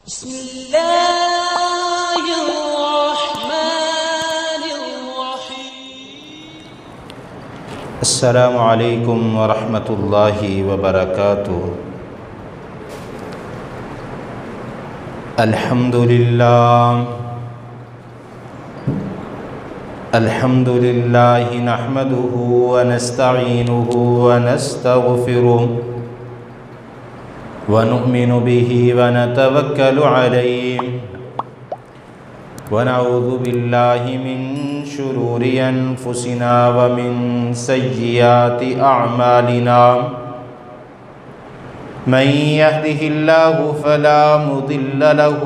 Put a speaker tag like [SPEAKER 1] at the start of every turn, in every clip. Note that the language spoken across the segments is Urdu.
[SPEAKER 1] بسم الله الرحمن الرحيم.
[SPEAKER 2] السلام علیکم ورحمۃ اللہ وبرکاتہ. الحمد للہ نحمده ونستعینه ونستغفره ونؤمن به ونتوکل علیہ ونعوذ باللہ من شرور انفسنا ومن سیئات اعمالنا من يهده الله فلا مضل له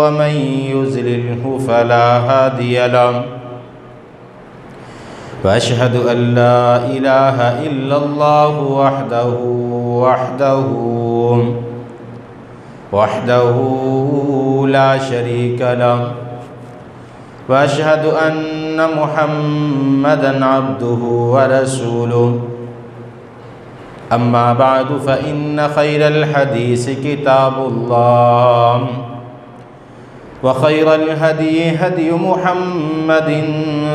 [SPEAKER 2] ومن يضلله فلا هادي له وأشهد أن لا إله إلا الله وحده لا شريك له وأشهد أن محمدًا عبده ورسوله. أما بعد فإن خير الحديث كتاب الله وخير الهدي هدي محمد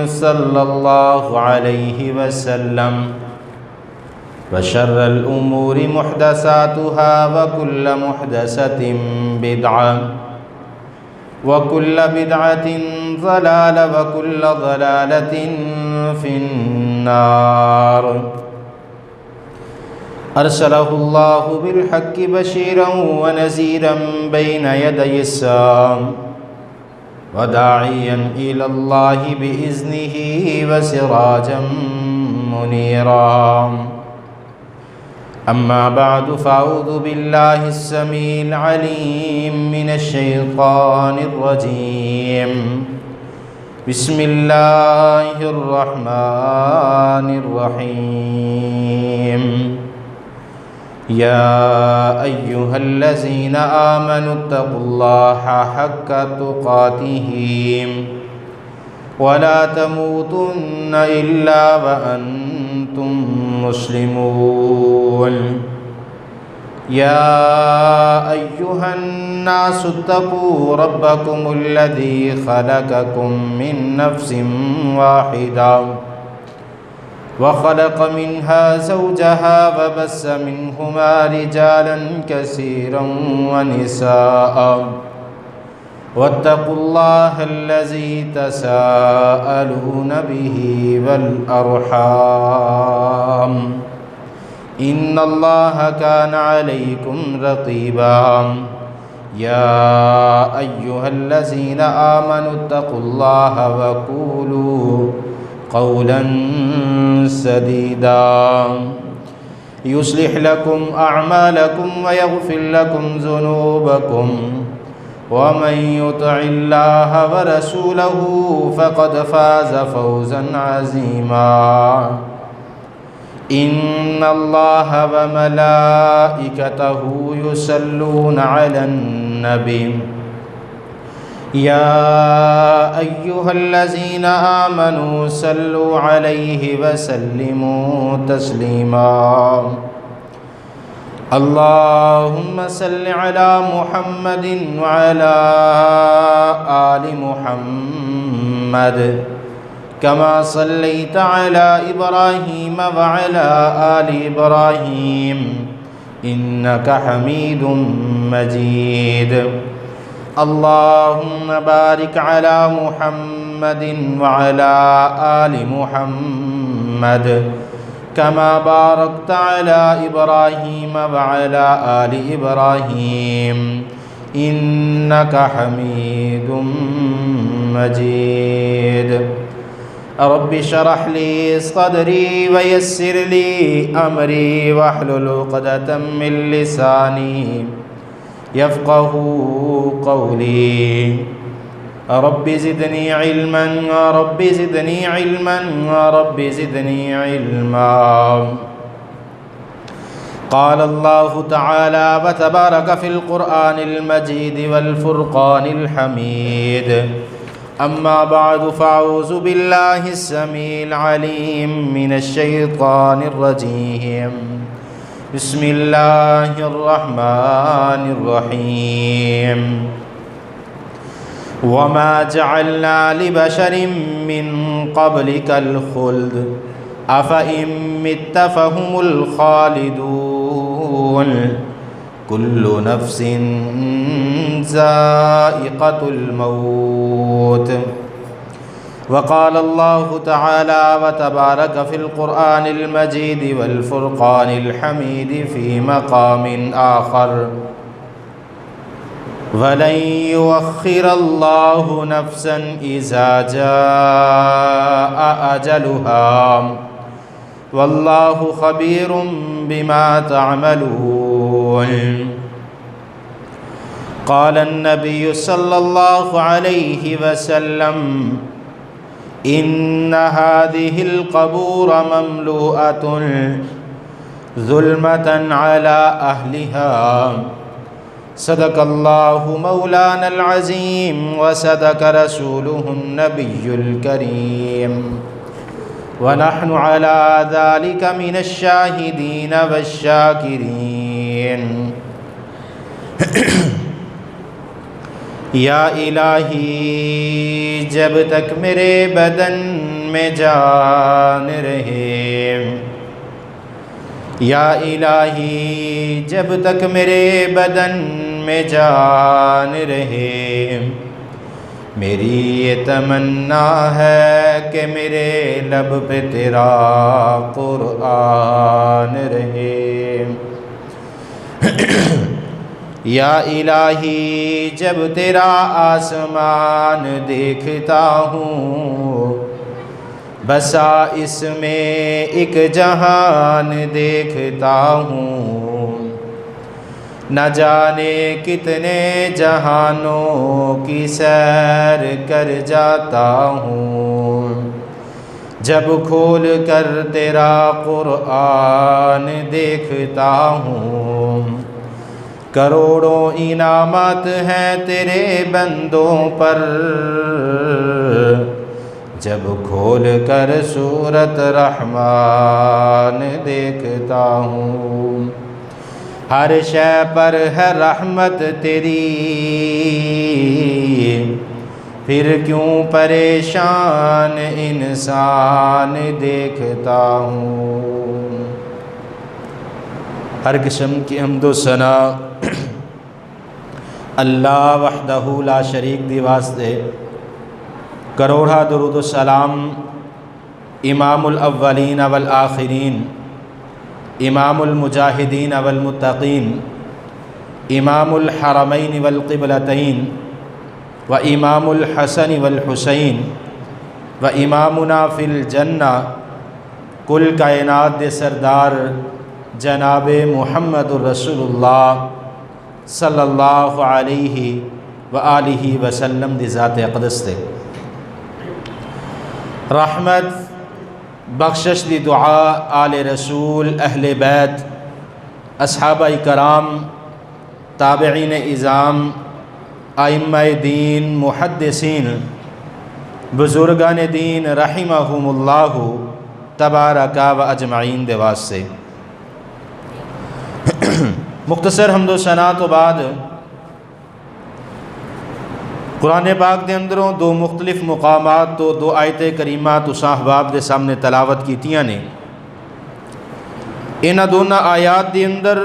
[SPEAKER 2] صلى الله عليه وسلم وشر الأمور محدثاتها وكل محدثة بدعة وكل بدعة ضلالة وكل ضلالة في النار. أرسله الله بالحق بشيرا ونذيرا بين يدي الساعة وداعيا إلى الله بإذنه وسراجا منيرا. أما بعد فأعوذ بالله السميع العليم من الشيطان الرجيم. بسم الله الرحمن الرحيم. يا أيها الذين آمنوا اتقوا الله حق تقاته ولا تموتن إلا وأنتم مسلمون. يا أيها الناس اتقوا ربكم الذي خلقكم من نفس واحدة وخلق منها زوجها وبث منهما رجالا كثيرا ونساء واتقوا الله الذي تساءلون به والأرحام إن الله كان عليكم رقيبا. يا أيها الذين آمنوا اتقوا الله وقولوا قولا سديدا يصلح لكم أعمالكم ويغفر لكم ذنوبكم ومن يطع الله ورسوله فقد فاز فوزا عظيما. إن الله وملائكته يصلون على النبي يا أيها الذين آمنوا صلوا عليه وسلموا تسليما. اللهم صل على محمد وعلى آل محمد كما صليت على إبراهيم وعلى آل إبراهيم إنك حميد مجيد. اللهم بارك على محمد وعلى آل محمد كما باركت على إبراهيم وعلى آل إبراهيم إنك حميد مجيد. رب اشرح لي صدري ويسر لي أمري واحلل عقدة من لساني يفقهوا قولي. رب زدني علما رب زدني علما رب زدني علما. قال الله تعالى وتبارك في القرآن المجيد والفرقان الحميد. أما بعد فأعوذ بالله السميع العليم من الشيطان الرجيم. بسم اللہ الرحمن الرحیم وما جعلنا لبشر من قبلك الخلد افإن مت فهم الخالدون كل نفس ذائقة الموت وقال الله تعالى وتبارك في القرآن المجيد والفرقان الحميد في مقام آخر وَلَن يُؤَخِّرَ اللَّهُ نَفْسًا إِذَا جَاءَ أَجَلُهَا وَاللَّهُ خَبِيرٌ بِمَا تَعْمَلُونَ قال النبي صلى الله عليه وسلم إن هذه القبور مملوءة ظلمة على أهلها صدق الله مولانا العظيم وصدق رسوله النبي الكريم ونحن على ذلك من الشاهدين والشاكرين یا الہی جب تک میرے بدن میں جان رہے، یا الہی جب تک میرے بدن میں جان رہے، میری یہ تمنا ہے کہ میرے لب پہ تیرا قرآن رہے۔ یا الہی جب تیرا آسمان دیکھتا ہوں، بسا اس میں ایک جہان دیکھتا ہوں، نہ جانے کتنے جہانوں کی سیر کر جاتا ہوں، جب کھول کر تیرا قرآن دیکھتا ہوں، کروڑوں انعامات ہیں تیرے بندوں پر، جب کھول کر سورت رحمان دیکھتا ہوں، ہر شے پر ہے رحمت تیری، پھر کیوں پریشان انسان دیکھتا ہوں۔ ہر قسم کی حمد و ثنا اللہ وحدہ لا شریک دی واسطے، کروڑا درود و سلام امام الاولین والآخرین، امام المجاہدین والمتقین، امام الحرمین والقبلتین، و امام الحسن والحسین، و امامنا فی الجنہ، کل کائنات دے سردار جناب محمد الرسول اللہ صلی اللہ علیہ وآلہ وسلم دی ذات اقدس تے رحمت بخشش دی دعا آل رسول، اہل بیت، اصحابہ کرام، تابعین اعظام، ائمہ دین، محدثین، بزرگان دین رحمہم اللہ تبارک و اجمعین دے واسطے۔ مختصر حمد و ثنا تو بعد قرآن پاک دے اندروں دو مختلف مقامات تو دو آیت کریمات تساں احباب دے سامنے تلاوت کیتیاں نے۔ انہاں دونوں آیات دے اندر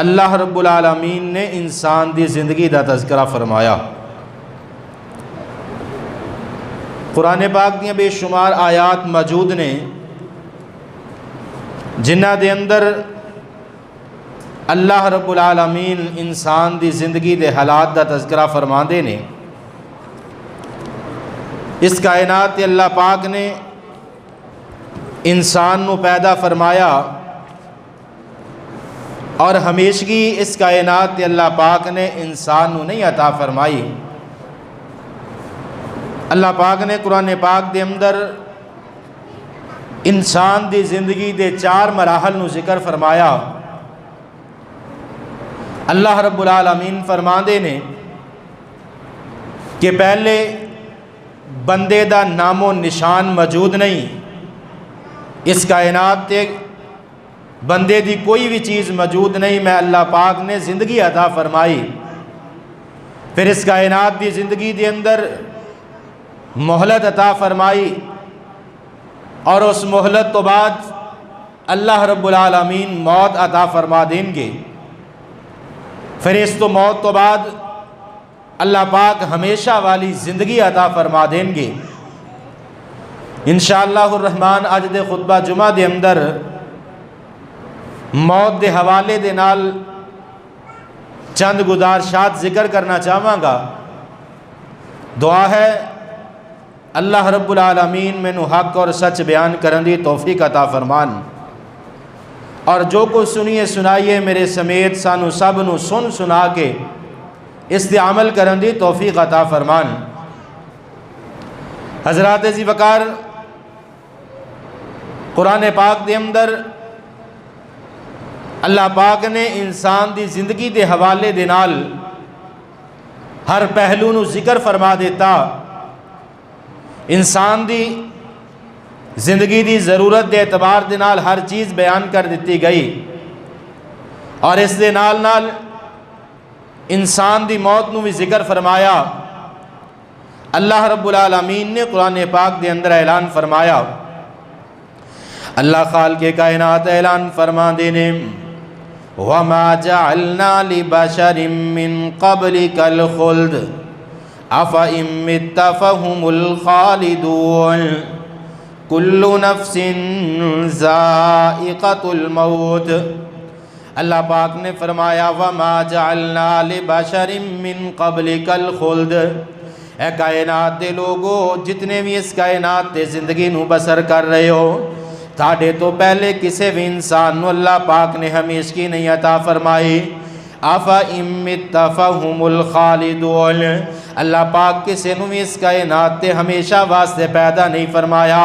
[SPEAKER 2] اللہ رب العالمین نے انسان دی زندگی دا تذکرہ فرمایا۔ قرآن پاک دیاں بے شمار آیات موجود نے جنہ دے اندر اللہ رب العالمین انسان دی زندگی دے حالات دا تذکرہ فرماندے نے۔ اس کائنات تے اللہ پاک نے انسان نو پیدا فرمایا اور ہمیشگی اس کائنات تے اللہ پاک نے انسان نو نہیں عطا فرمائی۔ اللہ پاک نے قرآن پاک دے اندر انسان دی زندگی دے 4 مراحل نو ذکر فرمایا۔ اللہ رب العالمین فرماندے نے کہ پہلے بندے دا نام و نشان موجود نہیں، اس کائنات تے بندے دی کوئی بھی چیز موجود نہیں، میں اللہ پاک نے زندگی عطا فرمائی، پھر اس کائنات دی زندگی دے اندر مہلت عطا فرمائی، اور اس مہلت تو بعد اللہ رب العالمین موت عطا فرما دیں گے، پھر اس تو موت تو بعد اللہ پاک ہمیشہ والی زندگی عطا فرما دیں گے۔ انشاءاللہ الرحمن اج دے خطبہ جمعہ دے اندر موت دے حوالے دے نال چند گزارشات ذکر کرنا چاہواں گا۔ دعا ہے اللہ رب العالمین مینوں حق اور سچ بیان کرن دی توفیق عطا فرمان، اور جو کچھ سنیے سنائیے میرے سمیت سانو سب نو سن سنا کے اس تے عمل کرن دی توفیق عطا فرمان۔ حضرات عزیز وقار، قرآن پاک دے اندر اللہ پاک نے انسان دی زندگی دے حوالے دے نال ہر پہلو نو ذکر فرما دیتا، انسان دی زندگی دی ضرورت دے اعتبار دے نال ہر چیز بیان کر دیتی گئی، اور اس دے نال نال انسان دی موت نو بھی ذکر فرمایا۔ اللہ رب العالمین نے قرآن پاک دے اندر اعلان فرمایا، اللہ خالق کائنات اعلان فرما دینے وَمَا جَعَلْنَا لِبَشَرٍ مِّن قَبْلِكَ الْخُلْدَ أَفَإِن مِّتَّ فَهُمُ الْخَالِدُونَ كُلُّ نَفْسٍ ذَائِقَةُ الْمَوْتِ۔ اللہ پاک نے فرمایا وَمَا جَعَلْنَا لِبَشَرٍ مِّن قَبْلِكَ الْخُلْدَ، اے کائنات دے لوگو جتنے بھی اس کائنات دے زندگی نو بسر کر رہے ہو، تھاڑے تو پہلے کسے بھی انسان نو اللہ پاک نے ہمیشگی نہیں عطا فرمائی۔ أَفَإِن مِّتَّ فَهُمُ الْخَالِدُونَ، اللہ پاک کسے نو بھی اس کائنات تے ہمیشہ واسطے پیدا نہیں فرمایا۔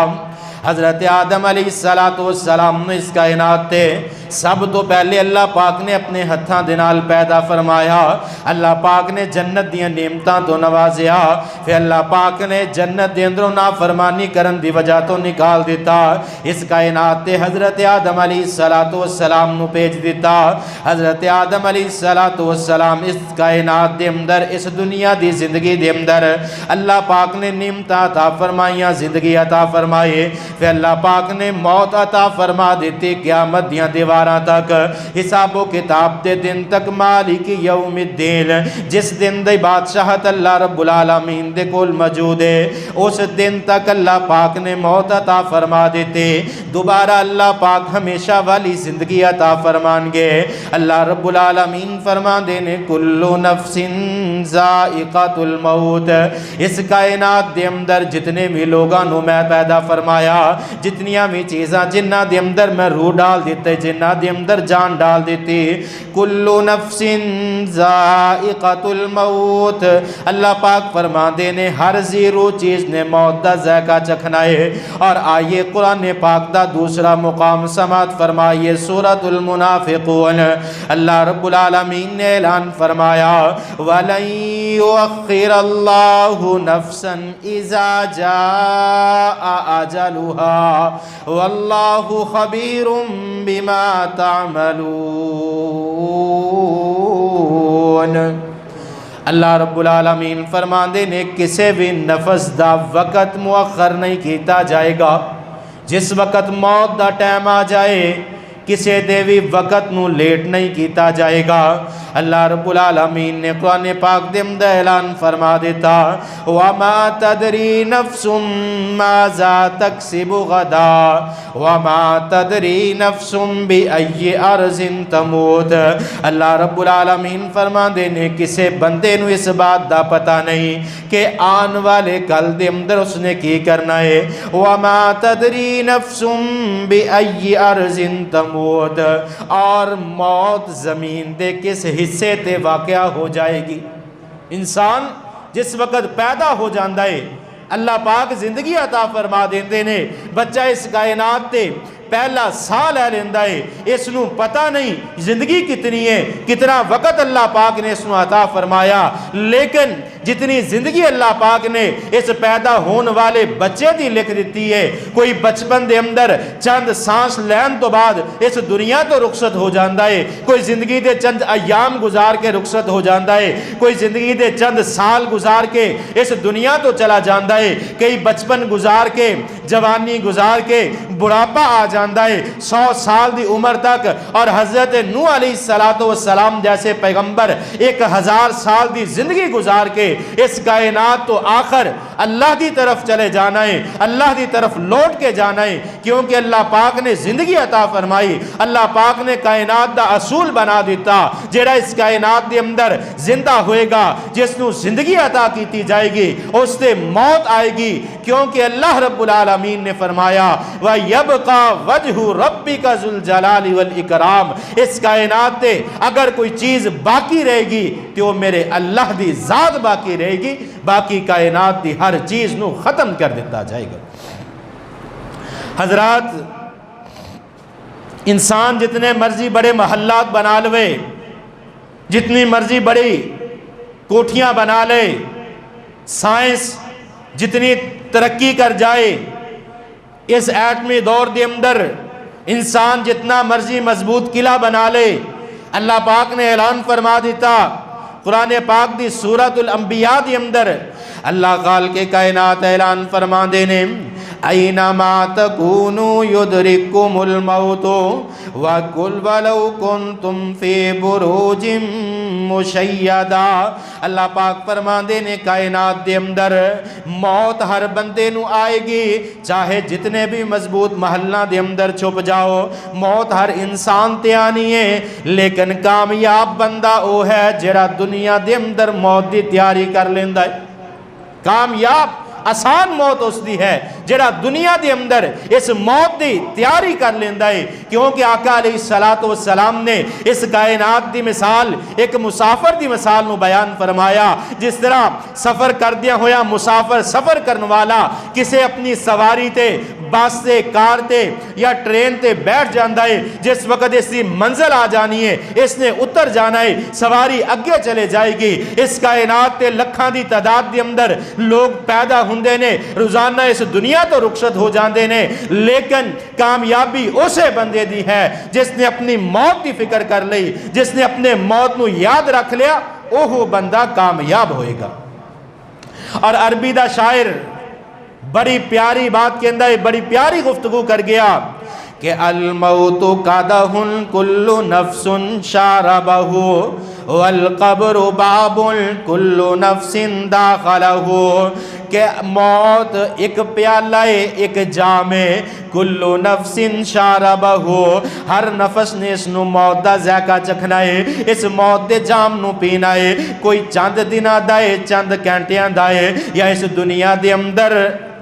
[SPEAKER 2] حضرت آدم علیہ السلام نے اس کائنات تے سب تو پہلے اللہ پاک نے اپنے ہتھاں دے نال پیدا فرمایا، اللہ پاک نے جنت دیاں نعمتاں تو نوازیا، پھر اللہ پاک نے جنت دے اندروں نافرمانی کرن دی وجہ تو نکال دیتا، اس کائنات تے حضرت آدم علیہ السلام نو بھیج دیتا۔ حضرت آدم علیہ السلام اس کائنات دے اندر اس دنیا دی زندگی دے اندر اللہ پاک نے نعمتاں عطا فرمائیاں، زندگی عطا فرمائے، پھر اللہ پاک نے موت عطا فرما دیتی، قیامت دیاں دیواراں تک، حساب و کتاب دے دن تک، مالک یوم الدین، جس دن دی بادشاہت اللہ رب العالمین دے کول موجود ہے، اس دن تک اللہ پاک نے موت عطا فرما دیتے، دوبارہ اللہ پاک ہمیشہ والی زندگی عطا فرمان گے۔ اللہ رب العالمین فرما دینے کلو نفس ذائقۃ الموت، اس کائنات دے اندر جتنے بھی لوگاں نو میں پیدا فرمایا، جتنیاں بھی چیزاں جنہ دے اندر میں روح ڈال دیتے، جنہ دے اندر جان ڈال دیتی، کلو نفس ذائقۃ الموت، اللہ پاک فرما دینے ہر زیرو چیز نے موت دا ذائقہ چکھنا ہے۔ اور آئیے قرآن پاک دا دوسرا مقام سماعت فرمائیے، سورۃ المنافقون، اللہ رب العالمین نے اعلان فرمایا وَلَن يُؤَخِّرَ اللَّهُ نَفْسًا إِذَا جَاءَ أَجَلُهَا وَاللَّهُ خَبِيرٌ بِمَا تَعْمَلُونَ۔ اللہ رب العالمین فرماندے نے کسے بھی نفس دا وقت مؤخر نہیں کیتا جائے گا، جس وقت موت دا ٹائم آ جائے کسے دے بھی وقت نو لیٹ نہیں کیتا جائے گا۔ اللہ رب العالمین نے قرآن پاک دے اندر اعلان فرما دیتا وَمَا تَدْرِي نَفْسٌ مَاذَا تَكْسِبُ غَدًا وَمَا تَدْرِي نَفْسٌ بِأَيِّ أَرْضٍ تَمُوتُ۔ اللہ رب العالمین فرما دینے کسے بندے نو اس بات دا پتہ نہیں کہ آن والے کل دے اندر اس نے کی کرنا ہے۔ وَمَا تَدْرِي نَفْسٌ بِأَيِّ أَرْضٍ تَمُوتُ، اور موت زمین دے کس حصے تے واقعہ ہو جائے گی۔ انسان جس وقت پیدا ہو جاندہ ہے اللہ پاک زندگی عطا فرما دیندے نے، بچہ اس کائنات تے پہلا سال ہے لیندہ ہے، اس نو پتہ نہیں زندگی کتنی ہے، کتنا وقت اللہ پاک نے اس نو عطا فرمایا، لیکن جتنی زندگی اللہ پاک نے اس پیدا ہونے والے بچے دی لکھ دیتی ہے. کوئی بچپن دے اندر چند سانس لین تو بعد اس دنیا تو رخصت ہو جاندا ہے, کوئی زندگی دے چند ایام گزار کے رخصت ہو جاندا ہے, کوئی زندگی دے چند سال گزار کے اس دنیا تو چلا جاندا ہے, کئی بچپن گزار کے جوانی گزار کے بڑھاپا آ جاندا ہے 100 سال دی عمر تک. اور حضرت نوح علیہ السلام جیسے پیغمبر 1000 سال دی زندگی گزار کے اس کائنات تو آخر اللہ دی طرف چلے جانا ہے, اللہ دی طرف لوٹ کے جانا ہے, کیونکہ اللہ پاک نے زندگی عطا فرمائی. اللہ پاک نے کائنات دا اصول بنا دیتا, جیڑا اس کائنات دے اندر زندہ ہوئے گا, جس نو زندگی عطا کیتی جائے گی, اس سے موت آئے گی, کیونکہ اللہ رب العالمین نے فرمایا وَيَبْقَى وَجْهُ رَبِّكَ ذُو الْجَلَالِ وَالْإِكْرَامِ. اس کائنات تے اگر کوئی چیز باقی رہے گی تو وہ میرے اللہ دی ذات باقی رہے گی, باقی کائنات دی ہر چیز نو ختم کر دیتا جائے گا. حضرات, انسان جتنے مرضی بڑے محلات بنا لوے, جتنی مرضی بڑی کوٹھیاں بنا لے, سائنس جتنی ترقی کر جائے, اس ایٹمی دور دے اندر انسان جتنا مرضی مضبوط قلعہ بنا لے, اللہ پاک نے اعلان فرما دیتا قرآن پاک دی سورۃ الانبیاء دی اندر. اللہ خالق کائنات اعلان فرما دینے اینما تکونوا یدرککم الموت ولو کنتم فی بروج مشیدہ. اللہ پاک فرما دینے کائنات دے اندر موت ہر بندے نو آئے گی, چاہے جتنے بھی مضبوط محلہ دے اندر چھپ جاؤ, موت ہر انسان تے آنی ہے. لیکن کامیاب بندہ او ہے جڑا دنیا دے اندر موت دی تیاری کر لیندا ہے. کامیاب آسان موت اس دی ہے جڑا دنیا دے اندر اس موت دی تیاری کر لیندا ہے, کیونکہ آقا علیہ السلام نے اس کائنات دی مثال ایک مسافر دی مثال نو بیان فرمایا. جس طرح سفر کردیا ہویا مسافر سفر کرن والا کسے اپنی سواری تے بس تے کار تے یا ٹرین تے بیٹھ جاندا ہے, جس وقت اس دی منزل آ جانی ہے اس نے اتر جانا ہے, سواری اگے چلے جائے گی. اس کائنات تے لکھاں دی تعداد دے اندر لوگ پیدا ہوندے نے, روزانہ اس دنیا تو رخصت ہو جاندے نے, لیکن کامیابی اسے بندے دی ہے جس نے اپنی موت کی فکر کر لی, جس نے اپنے موت نو یاد رکھ لیا, اوہ بندہ کامیاب ہوئے گا. اور عربی دا شاعر بڑی پیاری بات کے اندر بڑی پیاری گفتگو کر گیا کہ الموت قدح کل نفس شاربہ والقبر باب کل نفس داخلہ. کہ موت ایک پیالہ ایک جام کل نفس شاربہ, ہر نفس نے اس نو موت دا ذائقہ چکھنا ہے, اس موت دے جام نو پینا ہے. کوئی چند دنہ دائے چند گھنٹیاں دائے, یا اس دنیا دے اندر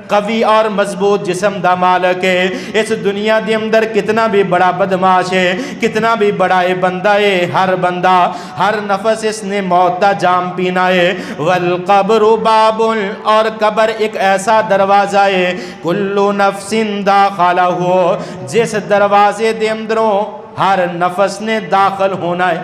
[SPEAKER 2] قوی اور مضبوط جسم دا مالک ہے, اس دنیا دے اندر کتنا بھی بڑا بدماش ہے, کتنا بھی بڑا بندہ ہے, ہر بندہ ہر نفس اس نے موت دا جام پینا ہے. والقبر باب, اور قبر ایک ایسا دروازہ ہے کل نفس داخلہ, جس دروازے دے اندروں ہر نفس نے داخل ہونا ہے.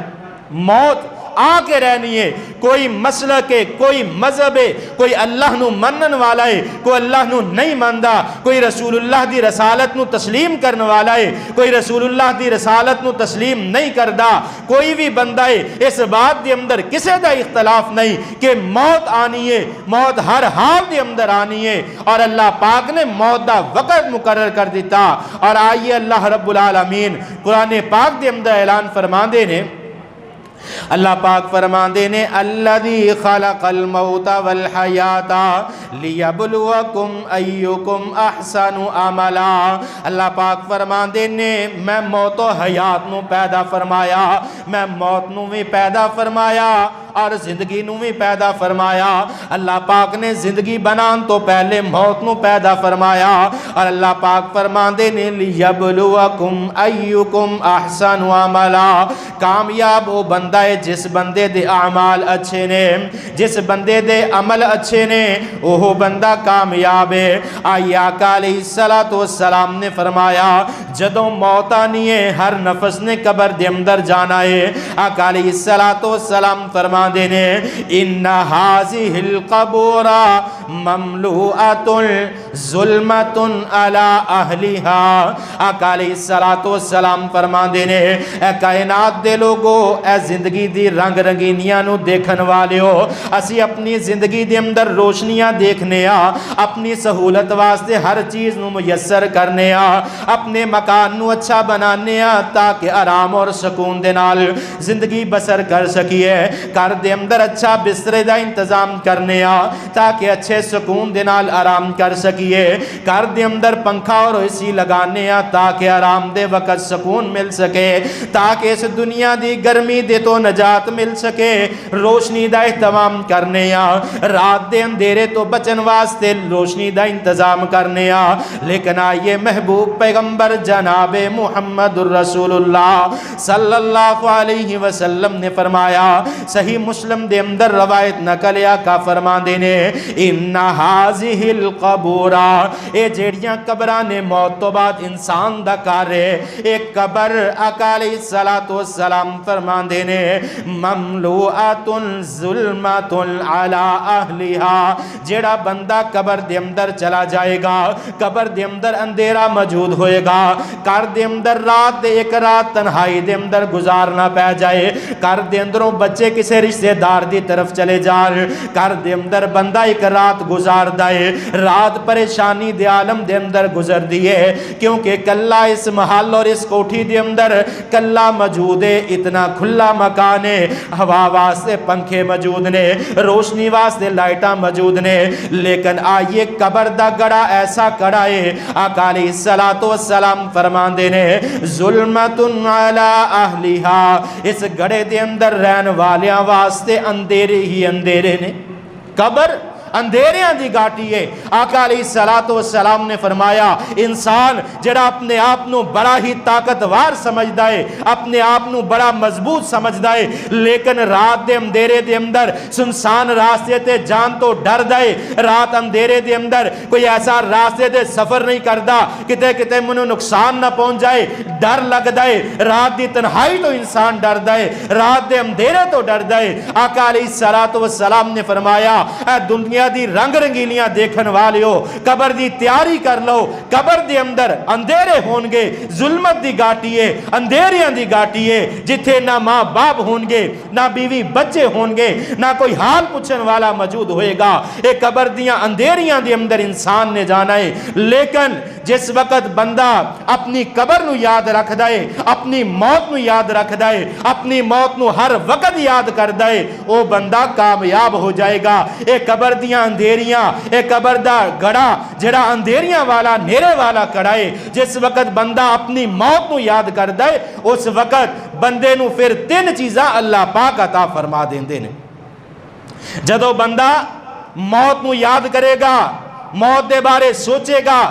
[SPEAKER 2] موت آ کے رہنی ہے. کوئی مسلک ہے, کوئی مذہب ہے, کوئی اللہ نو منن والا ہے, کوئی اللہ نو نہیں ماندا, کوئی رسول اللہ دی رسالت نو تسلیم کرنے والا ہے, کوئی رسول اللہ دی رسالت نو تسلیم نہیں کردا. کوئی بھی بندہ ہے, اس بات دے اندر کسے دا اختلاف نہیں کہ موت آنی ہے, موت ہر حال دے اندر آنی ہے, اور اللہ پاک نے موت دا وقت مقرر کر دیتا. اور آئیے اللہ رب العالمین قرآن پاک دے اندر اعلان فرما دے نے, اللہ پاک فرماندے نے الذی خلق الموت والحیات لیبلوکم ایکم احسن عملا. اللہ پاک فرماندے نے میں موت و حیات نو پیدا فرمایا, میں موت نو بھی پیدا فرمایا اور زندگی نو بھی پیدا فرمایا. اللہ پاک نے زندگی بنان تو پہلے موت نو پیدا فرمایا, اور اللہ پاک فرماندے نے لیبلوکم ایکم احسن عملا, کامیاب وہ بندہ فرماندا ہے جس بندے دے اعمال اچھے نے، جس بندے دے عمل اچھے نے، وہ بندہ کامیاب ہے۔ آئی آقا علیہ السلام نے فرمایا جدوں موت آنی ہے ہر نفس نے قبر دے اندر جانا ہے۔ آقا علیہ السلام فرما دینے ان هذه القبور مملوءۃ ظلمۃ علی اہلها۔ آقا علیہ السلام فرما دینے اے کائنات دے لوگو، اے زندگی دی رنگ رنگینیاں نو دیکھن والیو، اسی اپنی زندگی دے اندر روشنیاں دیکھنے آ، اپنی سہولت واسطے ہر چیز نو میسر کرنے آ، اپنے مکان نو اچھا بنانے آ تاکہ آرام اور سکون دے نال زندگی بسر کر سکیے۔ گھر دے اندر اچھا بسترے دا انتظام کرنے آ تاکہ اچھے سکون دے نال آرام کر سکیے۔ گھر دے اندر پنکھا اور اسی لگانے آ تاکہ آرام دے وقت سکون مل سکے، تاکہ اس دنیا دی گرمی دے تو نجات مل سکے۔ روشنی دا اہتمام کرنے آ، رات دے اندھیرے تو بچن واسطے روشنی دا انتظام کرنے آ۔ لیکن آئیے محبوب پیغمبر جناب محمد الرسول اللہ صلی اللہ علیہ وسلم نے فرمایا، صحیح مسلم دے اندر روایت نقل آقا فرما دینے ان هذه القبور، اے جیڑیاں قبراں نے موت تو بعد انسان دا کارے، ایک قبر آقا علیہ السلام فرما دینے مملوءۃ ظلمۃ علی اہلها، جیڑا بندہ قبر دے اندر چلا جائے گا، قبر دے اندر اندھیرا موجود ہوئے گا، گھر دے اندر رات دے ایک رات تنہائی دے اندر گزارنا پہ جائے، گھر دے اندروں بچے کسے رشتہ دار دی طرف چلے جان، گھر دے اندر بندہ ایک رات گزار دائے، رات پریشانی دے عالم دے اندر گزر دیے، کیونکہ کلا اس محل اور اس کوٹھی دے اندر کلا موجود ہے، اتنا کھلا مکان ہے، ہوا واسطے پنکھے موجود نے، روشنی واسطے لائٹاں موجود نے، لیکن آئیے قبر دا گڑا ایسا کڑا ہے، آقا علیہ السلام فرمان دینے ظلمۃ علی اہلها، اس گڑے دے اندر رہن والیاں واسطے اندھیرے ہی اندھیرے نے، قبر اندھیریاں دی گاٹی ہے۔ آقا علیہ السلام نے فرمایا انسان جڑا اپنے آپ نو بڑا ہی طاقتوار سمجھدا ہے، اپنے آپ نو بڑا مضبوط سمجھدا ہے، لیکن رات دے اندھیرے دے اندر سنسان راستے تے جان تو ڈر دے، رات اندھیرے دے اندر کوئی ایسا راستے تے سفر نہیں کردا کتے کتے منو نقصان نہ پہنچ جائے، ڈر لگدا ہے، رات دی تنہائی تو انسان ڈر دے، رات دے اندھیرے تو ڈر دے۔ آقا علیہ السلام نے فرمایا اے دنیا دی رنگ رنگیلیاں دیکھن والیو، قبر دی تیاری کر لو، قبر دے اندر اندھیرے ہونگے، ظلمت دی گاٹی ہے، اندھیریاں دی گاٹی ہے، جتھے نہ ماں باپ ہونگے، نہ بیوی بچے ہونگے، نہ کوئی حال پوچھن والا موجود ہوئے گا، ایک قبر دیاں اندھیریاں دی اندر انسان نے جانا ہے۔ لیکن جس وقت بندہ اپنی قبر نو یاد رکھ دائے، اپنی موت نو یاد رکھ دائے، اپنی موت نو ہر وقت یاد کر دائے، وہ بندہ کامیاب ہو جائے گا۔ ایک قبر دیاں اندھیریاں، ایک قبر دا گڑا جڑا اندھیریاں والا نیرے والا کڑائے، جس وقت بندہ اپنی موت نو یاد کر دائے، اس وقت بندے نو پھر تین چیزاں اللہ پاک عطا فرما دیندے نے۔ جدو بندہ موت نو یاد کرے گا، موت دے بارے سوچے گا،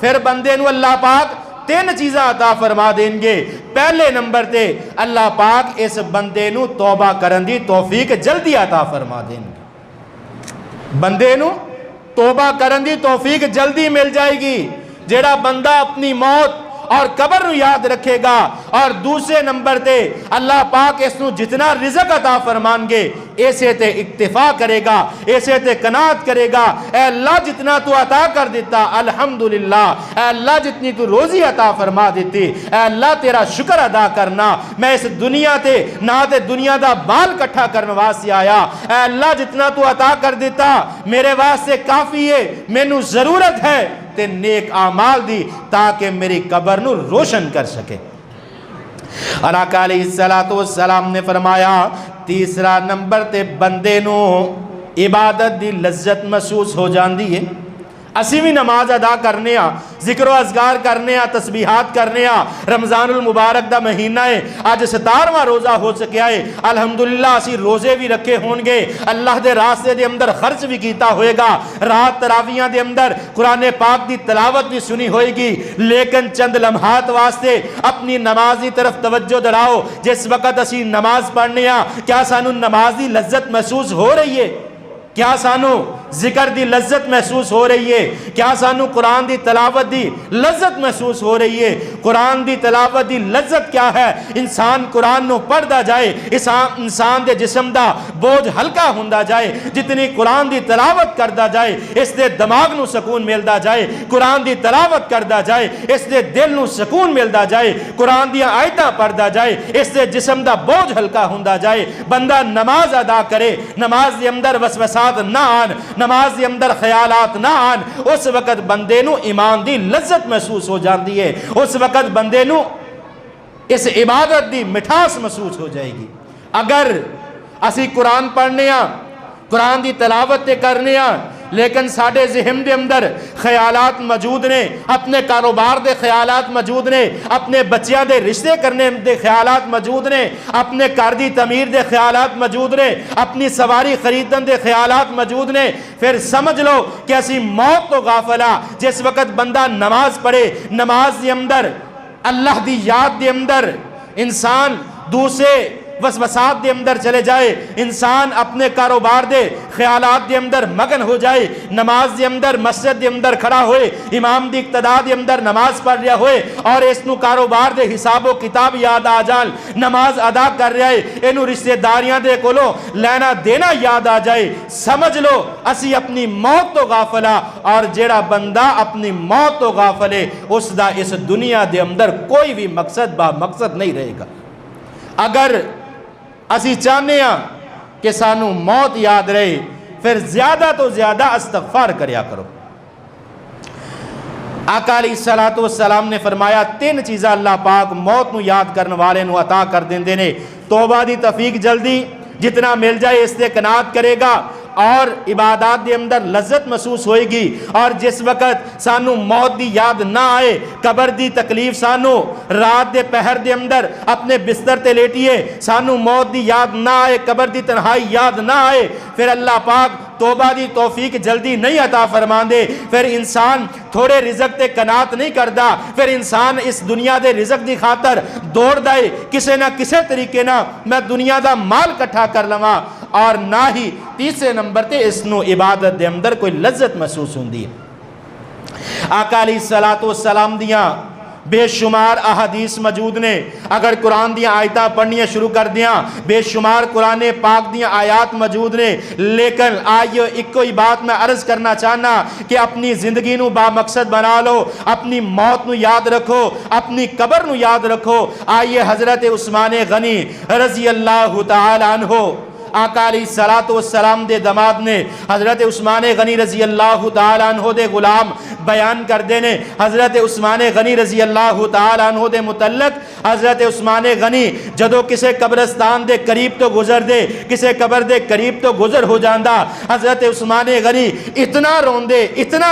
[SPEAKER 2] پھر بندے نو اللہ پاک تین چیزاں عطا فرما دیں گے۔ پہلے نمبر تے اللہ پاک اس بندے نو توبہ کرن دی توفیق جلدی عطا فرما دیں گے، بندے نو توبہ کرن دی توفیق جلدی مل جائے گی جیڑا بندہ اپنی موت اور قبر نو یاد رکھے گا۔ اور دوسرے نمبر تے اللہ پاک اس نو جتنا رزق عطا فرمان گے ایسے تے اکتفا کرے گا، ایسے تے قناعت کرے گا۔ اے اللہ جتنا تو عطا کر دیتا الحمدللہ، اے اللہ جتنی تو روزی عطا فرما دیتی، اے اللہ تیرا شکر ادا کرنا، میں اس دنیا تے نہ تے دنیا دا بال کٹھا کرنے واسطے آیا، اے اللہ جتنا تو عطا کر دیتا میرے واسطے کافی ہے، مینوں ضرورت ہے تے نیک اعمال دی تاکہ میری قبر نو روشن کر سکے۔ اور آقا علیہ السلام نے فرمایا تیسرا نمبر تے بندے نو عبادت دی لذت محسوس ہو جاندی ہے۔ اسی بھی نماز ادا کرنے ہاں، ذکر و اذکار کرنے ہاں، تسبیحات کرنے ہاں۔ رمضان المبارک دا مہینہ ہے، آج 17واں روزہ ہو سکیا ہے، الحمدللہ اسی روزے بھی رکھے ہون گے، اللہ دے راستے دے اندر خرچ بھی کیتا ہوئے گا، رات تراویحاں دے اندر قرآن پاک دی تلاوت بھی سنی ہوئے گی، لیکن چند لمحات واسطے اپنی نماز دی طرف توجہ دڑاؤ۔ جس وقت اسی نماز پڑھنے ہاں، کیا سانو نماز دی لذت محسوس ہو رہی ہے؟ کیا سانو ذکر دی لذت محسوس ہو رہی ہے؟ کیا سانو قرآن دی تلاوت دی لذت محسوس ہو رہی ہے؟ قرآن دی تلاوت دی لذت کیا ہے؟ انسان قرآن نو پڑھدا جائے، انسان دے جسم دا بوجھ ہلکا ہوندا جائے، جتنی قرآن دی تلاوت کردا جائے اس دے دماغ نو سکون ملدا جائے، قرآن دی تلاوت کردا جائے اس دے دل نو سکون ملدا جائے، قرآن دی آیتاں پڑھدا جائے اس دے جسم دا بوجھ ہلکا ہوندا جائے۔ بندہ نماز ادا کرے، نماز دے اندر وسوسات نہ آن، نماز دے اندر خیالات نہ آن، اس وقت بندے نو ایمان دی لذت محسوس ہو جاندی ہے، اس وقت بندے نو اس عبادت دی مٹھاس محسوس ہو جائے گی۔ اگر اسی قرآن پڑھنے ہاں، قرآن دی تلاوت کرنے ہاں، لیکن ساڑھے ذہن دے اندر خیالات موجود نے، اپنے کاروبار دے خیالات موجود نے، اپنے بچیاں دے رشتے کرنے دے خیالات موجود نے، اپنے گھر دی تعمیر دے خیالات موجود نے، اپنی سواری خریدن دے خیالات موجود نے، پھر سمجھ لو کہ اسی موت تو غافلہ۔ جس وقت بندہ نماز پڑھے، نماز دے اندر اللہ دی یاد دے اندر انسان دوسرے وسوسات دے اندر چلے جائے، انسان اپنے کاروبار دے خیالات دے اندر مگن ہو جائے، نماز دے اندر مسجد دے اندر کھڑا ہوئے، امام دی اقتداء دے اندر نماز پڑھ رہا ہوئے اور اس نو کاروبار دے حساب و کتاب یاد آ جان، نماز ادا کر رہا ہے، اینو رشتہ داریاں دے کولو لینا دینا یاد آ جائے، سمجھ لو اسی اپنی موت تو غافلہ، اور جیڑا بندہ اپنی موت تو غافل ہے اس دا اس دنیا دے اندر کوئی بھی مقصد با مقصد نہیں رہے گا۔ اگر اسی چاہنے ہاں کہ سانو موت یاد رہے، پھر زیادہ تو زیادہ استغفار کریا کرو۔ آقا علیہ السلام نے فرمایا 3 چیزاں اللہ پاک موت نو یاد کرنے والے نو عطا کر دیندے نے۔ توبہ دی توفیق جلدی، جتنا مل جائے اس سے قناعت کرے گا، اور عبادات دے اندر لذت محسوس ہوئے گی، اور جس وقت سانو موت دی یاد نہ آئے، قبر دی تکلیف سانو رات دے پہر دے اندر اپنے بستر تے لیٹیے، سانو موت دی یاد نہ آئے، قبر دی تنہائی یاد نہ آئے، پھر اللہ پاک توبہ دی توفیق جلدی نہیں عطا فرمان دے، پھر انسان تھوڑے رزق تے قناعت نہیں کردا، پھر انسان اس دنیا دے رزق دی خاطر دوڑ دائے، کسے نہ کسے طریقے نہ میں دنیا دا مال کٹھا کر لواں، اور نہ ہی تیسرے نمبر تے اس نو عبادت دے اندر کوئی لذت محسوس ہوندی ہے۔ آقا علیہ السلام دیاں بے شمار احادیث موجود نے، اگر قرآن دیاں آیتاں پڑھنیاں شروع کر دیاں بے شمار قرآن پاک دیاں آیات موجود نے، لیکن آئیے ایک کوئی بات میں عرض کرنا چاہنا کہ اپنی زندگی نو با مقصد بنا لو، اپنی موت نو یاد رکھو، اپنی قبر نو یاد رکھو۔ آئیے حضرت عثمان غنی رضی اللہ تعالی عنہ، آقا علیہ السلام دے دماد نے، حضرت عثمان غنی رضی اللہ تعالی عنہ دے غلام بیان کر دینے، حضرت عثمان غنی رضی اللہ تعالی عنہ دے متعلق، حضرت عثمان غنی جدو کسے قبرستان دے قریب تو گزر دے، کسے قبر دے قریب تو گزر ہو جاندہ، حضرت عثمان غنی اتنا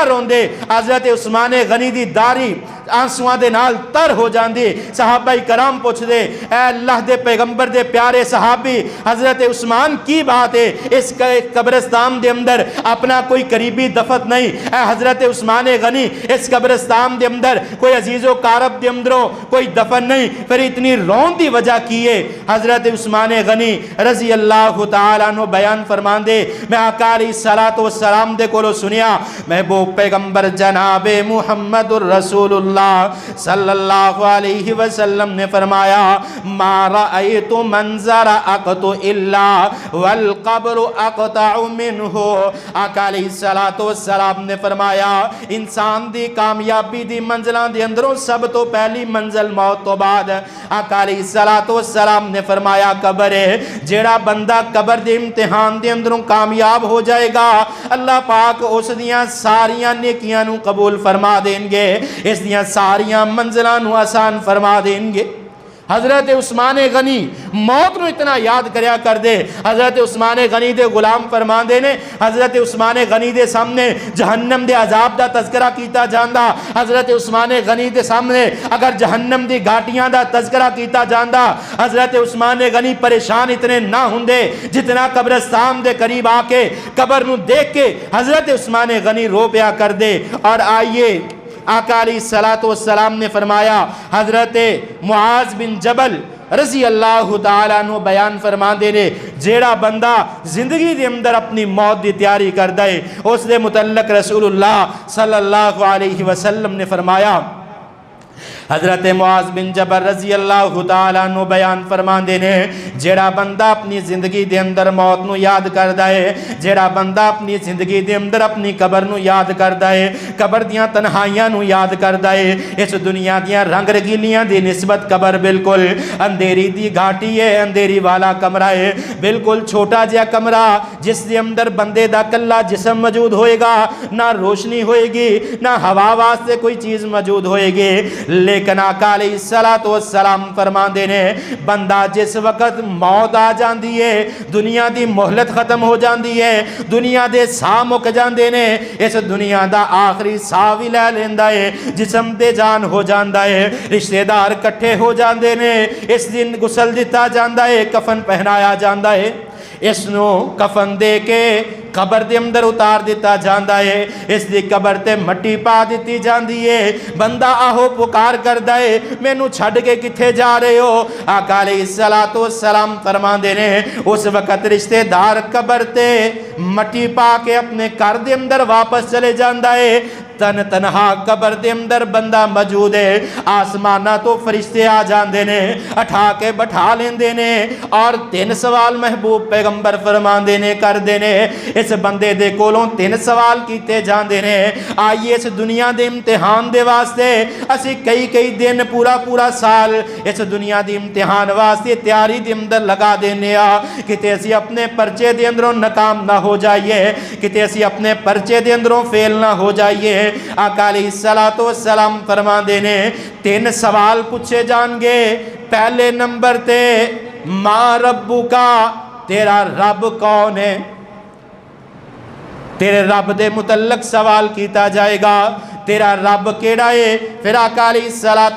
[SPEAKER 2] روندے، حضرت عثمان غنی دی داری آنسوان دے نال تر ہو جاندی۔ صحابہ کرام پوچھ دے، اے اللہ دے پیغمبر دے پیارے صحابی، حضرت عثمان کی بات ہے، اس قبرستان دے اندر اپنا کوئی قریبی دفت نہیں، اے حضرت عثمان غنی اس قبرستان دے اندر کوئی عزیز و قارب دے اندروں کوئی دفن نہیں، پھر اتنی رون دی وجہ کیے؟ حضرت عثمان غنی رضی اللہ تعالیٰ عنہ بیان فرمان دے، میں آقا علیہ السلام دے کولو سنیا، محبوب پیغمبر جناب محمد الرسول اللہ صلی اللہ علیہ وسلم نے فرمایا، ما رأیت منظر اقت الا والقبر اقطع منہ۔ آقا علیہ السلام نے فرمایا، انسان دی کامیابی دی منزلان دی اندروں سب تو پہلی منزل موت تو بعد، آقا علیہ السلام نے فرمایا قبر ہے، جیڑا بندہ قبر دے امتحان دے اندروں کامیاب ہو جائے گا، اللہ پاک اس دیاں ساریاں نیکیاں نو قبول فرما دیں گے، اس دیاں ساریاں منزلان نو آسان فرما دیں گے۔ حضرت عثمان غنی موت نو اتنا یاد کریا کر دے. حضرت عثمان غنی دے غلام فرمان دے نے حضرت عثمان غنی دے سامنے جہنم دے عذاب دا تذکرہ کیتا جاندا. حضرت عثمان غنی دے سامنے اگر جہنم دی گھاٹیاں دا تذکرہ کیتا جاندا, حضرت عثمان غنی پریشان اتنے نہ ہوندے جتنا قبرستان دے قریب آ کے قبر نو دیکھ کے حضرت عثمان غنی رو پیا کر دے. اور آئیے آقا علیہ السلام نے فرمایا, حضرت معاذ بن جبل رضی اللہ تعالیٰ عنہ بیان فرما دے نے, جیڑا بندہ زندگی دے اندر اپنی موت دی تیاری کر دے اس دے متعلق رسول اللہ صلی اللہ علیہ وسلم نے فرمایا, حضرت معاذ بن جبل رضی اللہ تعالیٰ عنہ بیان فرمان دے نے, جیڑا بندہ اپنی زندگی دے اندر موت نو یاد کردا ہے, جیڑا بندہ اپنی زندگی دے اندر اپنی قبر نو یاد کردا ہے, قبر دیاں تنہائیاں نو یاد کردا ہے, اس دنیا دیاں رنگ رگیلیاں دی نسبت قبر بالکل اندھیری دی گھاٹی ہے, اندھیری والا کمرہ ہے, بالکل چھوٹا جہا کمرہ جس دے اندر بندے دا کلا جسم موجود ہوئے گا, نہ روشنی ہوئے گی نہ ہوا واسطے کوئی چیز موجود ہوئے گی. لیکن آقا علیہ السلام فرمان دے نے, بندہ جس وقت موت آ جاندی ہے, دنیا دی مہلت ختم ہو جاندی ہے, دنیا دے ساہ مک جاندے نے, اس دنیا دا آخری ساہ بھی لے لیندا ہے, جسم دے جان ہو جاندا ہے, رشتہ دار کٹھے ہو جاندے نے, اس دن غسل دتا جاندا ہے, کفن پہنایا جاندا ہے, اس نو کفن دے کے قبر دے اندر اتار دیتا جاندا ہے, اس دی قبر تے مٹی پا دیتی جاندی ہے. بندہ آہو پکار کردا ہے, مینوں چھڈ کے کتھے جا رہے ہو؟ آقا علیہ السلام فرمان دے نے, اس وقت رشتہ دار قبر تے مٹی پا کے اپنے گھر دے اندر واپس چلے جاندا ہے. تنہا قبر دے اندر بندہ موجود ہے, آسمانہ تو فرشتے آ جاندے نے, اٹھا کے بٹھا لیندے نے, اور 3 سوال محبوب پیغمبر فرمان دے نے کر دے نے. اس بندے دے کولوں 3 سوال کیتے جاندے نے. آئیے اس دنیا دے امتحان دے واسطے اسی کئی دن پورا سال اس دنیا دی امتحان واسطے تیاری دے اندر لگا دینے آ, کتے اسی اپنے پرچے دے اندروں ناکام نہ ہو جائیے, کتے اسی اپنے پرچے دے اندروں فیل نہ ہو جائیے. آقا علیہ السلام فرما دینے 3 سوال پوچھے جان گے. پہلے نمبر تے ما ربو کا, تیرا رب کون ہے, تیرے رب دے متعلق سوال کیتا جائے گا, تیرا رب کیڑا ہے. پھر آقا علیہ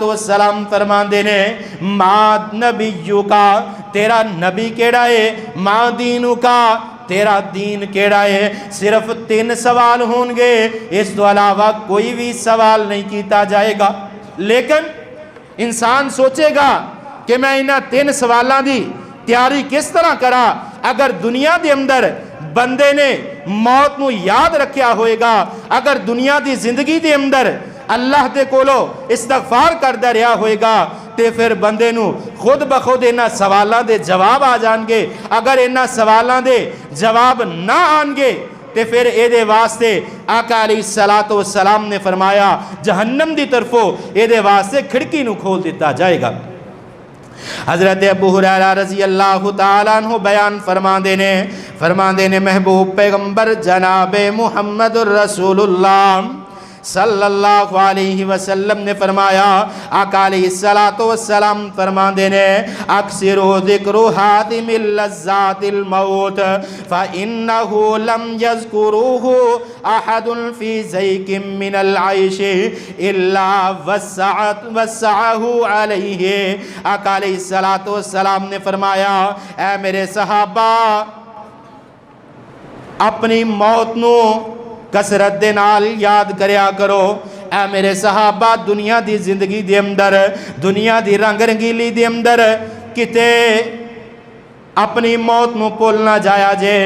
[SPEAKER 2] السلام فرمان دینے ما نبیو کا, تیرا نبی کیڑا ہے, ما دینو کا, تیرا دین کیڑا ہے. صرف 3 سوال ہوں گے, اس تو علاوہ کوئی بھی سوال نہیں کیتا جائے گا. لیکن انسان سوچے گا کہ میں انہاں 3 سوالاں دی تیاری کس طرح کرا. اگر دنیا دے اندر بندے نے موت نو یاد رکھیا ہوئے گا, اگر دنیا دی زندگی دے اندر اللہ دے کولو استغفار کردا رہیا ہوئے گا, تے پھر بندے نو خود بخود انہاں سوالاں دے جواب آ جان گے. اگر انہاں سوالاں دے جواب نہ آن گے تے پھر اے دے واسطے آقا علیہ السلام نے فرمایا جہنم دی طرفوں اے دے واسطے کھڑکی نو کھول دیتا جائے گا. حضرت ابو ہریرہ رضی اللہ تعالیٰ عنہ بیان فرما دینے محبوب پیغمبر جناب محمد الرسول اللہ صلی اللہ علیہ وسلم نے فرمایا, آقا علیہ السلام فرما دینے اکثروا ذکر حاتم اللذات الموت فإنه لم يذكروه احد في ضيق من العيش الا وسعه علیہ. آقا علیہ السلام نے فرمایا اے میرے صحابہ, اپنی موت نو کسرت دے نال یاد کریا کرو. اے میرے صحابہ, دنیا دی زندگی دے اندر, دنیا دی رنگ رنگیلی دے اندر کتے اپنی موت نو بھول نہ جایا جے.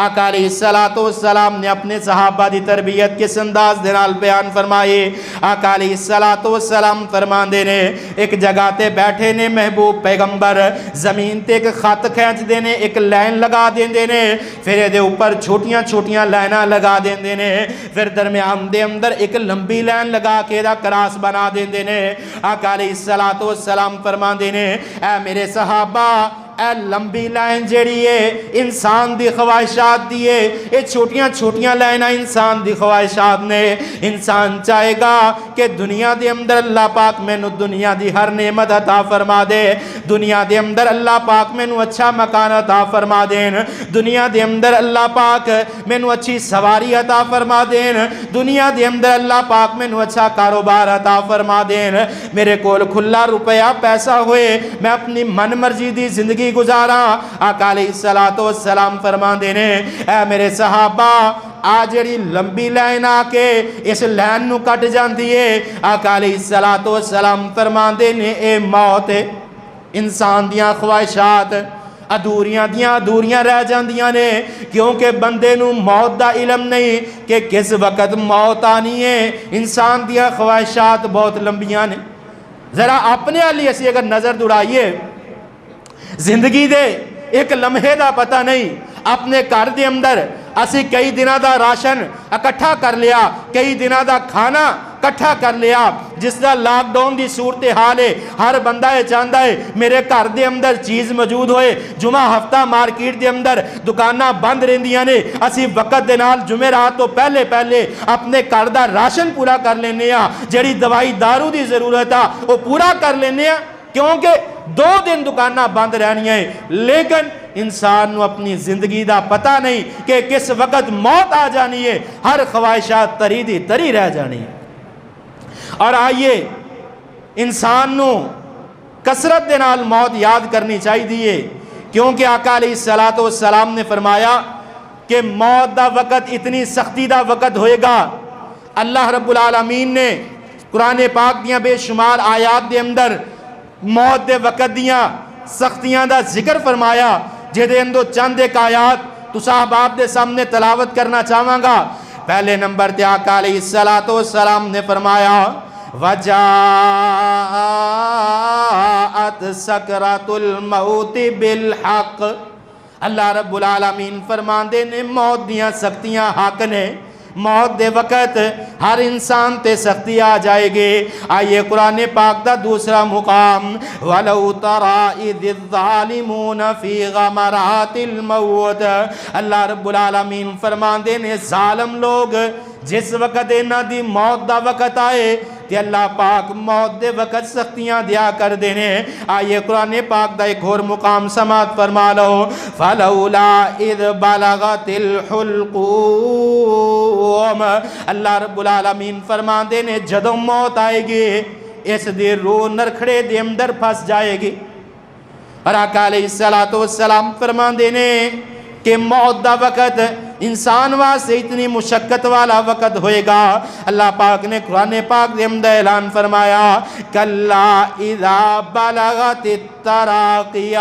[SPEAKER 2] آقا علیہ السلام نے اپنے صحابہ دی تربیت کس انداز دے نال بیان فرمائے. آقا علیہ السلام فرمان دے نے ایک جگہ تے بیٹھے نے محبوب پیغمبر, زمین تے ایک خط کھینچ دے نے, ایک لائن لگا دے نے, پھر دے اوپر چھوٹیاں لائناں لگا دے نے, پھر درمیان دے اندر ایک لمبی لائن لگا کے دا کراس بنا دے نے. آقا علیہ السلام فرمان دے نے اے میرے صحابہ, اے لمبی لائن جیڑی ہے انسان دی خواہشات دی ہے, اے چھوٹیاں لائناں انسان دی خواہشات نے. انسان چاہے گا کہ دنیا دے اندر اللہ پاک میں نو دنیا دی ہر نعمت عطا فرما دے, دنیا دے اندر اللہ پاک مینوں اچھا مکان عطا فرما دین، دنیا دے اندر اللہ پاک مینوں اچھی سواری عطا فرما دین، دنیا دے اندر اللہ پاک مینوں اچھا کاروبار عطا فرما دین، میرے کول کھلا روپیہ پیسہ ہوئے میں اپنی من مرضی دی زندگی گزاراں۔ آقا علیہ السلام فرما دینے اے میرے صحابہ آ جڑی لمبی لائن آ کے اس لائن نو کٹ جاندی ہے، آقا علیہ السلام فرما دینے اے موت انسان دیاں خواہشات ادھوریاں رہ جاندیاں نے، کیونکہ بندے نو موت دا علم نہیں کہ کس وقت موت آنی ہے۔ انسان دیاں خواہشات بہت لمبیاں نے۔ ذرا اپنے علی اسی اگر نظر دوڑائیے، زندگی دے ایک لمحے دا پتہ نہیں، اپنے گھر دے اندر اسی کئی دنوں دا راشن اکٹھا کر لیا، کئی دنوں دا کھانا اکٹھا کر لیا، جس دا لاک ڈاؤن دی صورتحال ہے، ہر بندہ یہ چاہتا ہے میرے گھر دے اندر چیز موجود ہوئے، جمعہ ہفتہ مارکیٹ دے اندر دکاناں بند رہندیاں نے، اسی وقت دے نال جمعرات تو پہلے اپنے گھر دا راشن پورا کر لینے ہاں، جڑی دوائی دارو دی ضرورت ہے وہ پورا کر لینے ہاں، کیونکہ 2 دن دکاناں بند رہنی ہیں۔ لیکن انسان نو اپنی زندگی دا پتہ نہیں کہ کس وقت موت آ جانی ہے، ہر خواہشات تری دی تری رہ جانی ہے۔ اور آئیے انسان نو کثرت دے نال موت یاد کرنی چاہیے دیئے، کیونکہ آقا علیہ السلام نے فرمایا کہ موت دا وقت اتنی سختی دا وقت ہوئے گا۔ اللہ رب العالمین نے قرآن پاک دیاں بے شمار آیات دے اندر موت دے وقت دیاں سختیاں دا ذکر فرمایا، جہدے اندر چند ایک آیات تو صاحباب دے سامنے تلاوت کرنا چاہواں گا۔ پہلے نمبر تے آقا علیہ السلام نے فرمایا وَجَاءَتْ سَكْرَةُ الْمَوْتِ بِالْحَقِّ، اللہ رب العالمین فرماندے نے موت دیاں سختیاں حق نے، موت دے وقت ہر انسان تے سختی آ جائے گی۔ آئیے قرآن پاک دا دوسرا مقام وَلَوْ تَرَى إِذِ الظَّالِمُونَ فِي غَمَرَاتِ الْمَوْتِ، اللہ رب العالمین فرماندے نے ظالم لوگ جس وقت انہاں دی موت دا وقت آئے کہ اللہ پاک موت دے وقت سختیاں دیا کر دینے۔ آئیے قرآن پاک دا ایک اور مقام سماعت فرما لو فَلَوْلَا إِذْ بَلَغَتِ الْحُلْقُومَ، اللہ رب العالمین فرمان دینے جدوں موت آئے گی اس دی روح نرکھڑے دے اندر پھنس جائے گی۔ اور آقا علیہ السلام فرمان دینے کہ موت دا وقت انسان واسطے اتنی مشقت والا وقت ہوئے گا۔ اللہ پاک نے قرآن پاک دے اندر اعلان فرمایا کَلَّا اِذَا بَلَغَتِ التَّرَاقِيَ،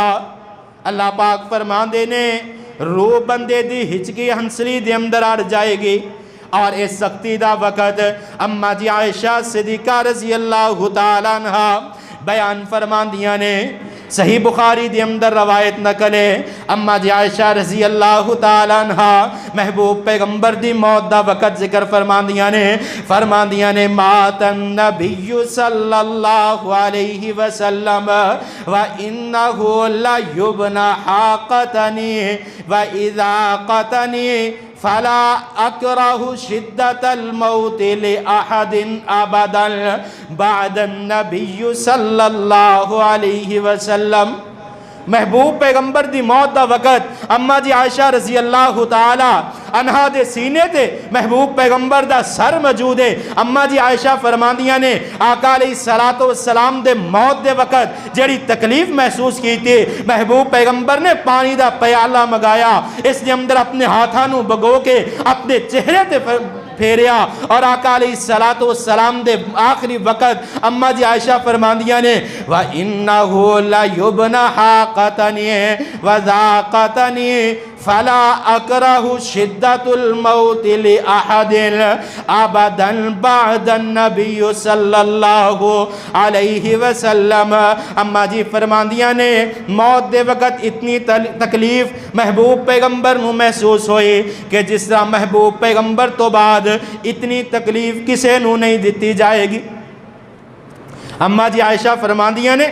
[SPEAKER 2] اللہ پاک فرمان دینے روح بندے دی ہچکی ہنسلی دے اندر آر جائے گی۔ اور اس سختی دا وقت اماں جی عائشہ صدیقہ رضی اللہ تعالیٰ عنہ بیان فرمان دیا نے، صحیح بخاری دی اندر روایت نقل ہے، اماں جی عائشہ رضی اللہ تعالیٰ عنہ محبوب پیغمبر دی موت دا وقت ذکر فرمان دیا نے مات النبی صلی اللہ علیہ وسلم وَإِنَّهُ لَيُبْنَ حَاقَتَنِي وَإِذَا قَتَنِي فَلَا أَكْرَهُ شِدَّةَ الْمَوْتِ لِأَحَدٍ أَبَدًا بَعْدَ النَّبِيُّ صلی اللہ علیہ وسلم۔ محبوب پیغمبر دی موت دا وقت اماں جی عائشہ رضی اللہ تعالی عنہا دے سینے تے محبوب پیغمبر دا سر موجود ہے۔ اماں جی عائشہ فرماندیاں نے آقا علیہ السلام دے موت دے وقت جڑی تکلیف محسوس کی تھی، محبوب پیغمبر نے پانی دا پیالہ مگایا، اس دے اندر اپنے ہاتھانوں بگو کے اپنے چہرے تے پھیریا، اور آقا علیہ السلام دے آخری وقت اماں جی عائشہ فرماندیاں نے وَإِنَّهُ لَيُبْنَ حَاقَتَنِي وَذَاقَتَنِي فَلَا أَكْرَهُ شِدَّةُ الْمَوْتِ لِأَحَدٍ أَبَدًا بَعْدَ النَّبِيُّ صلی اللہ علیہ وسلم۔ اماں جی فرماندیاں نے موت دے وقت اتنی تکلیف محبوب پیغمبر نو محسوس ہوئی کہ جس طرح محبوب پیغمبر تو بعد اتنی تکلیف کسے نو نہیں دیتی جائے گی۔ اماں جی عائشہ فرماندیاں نے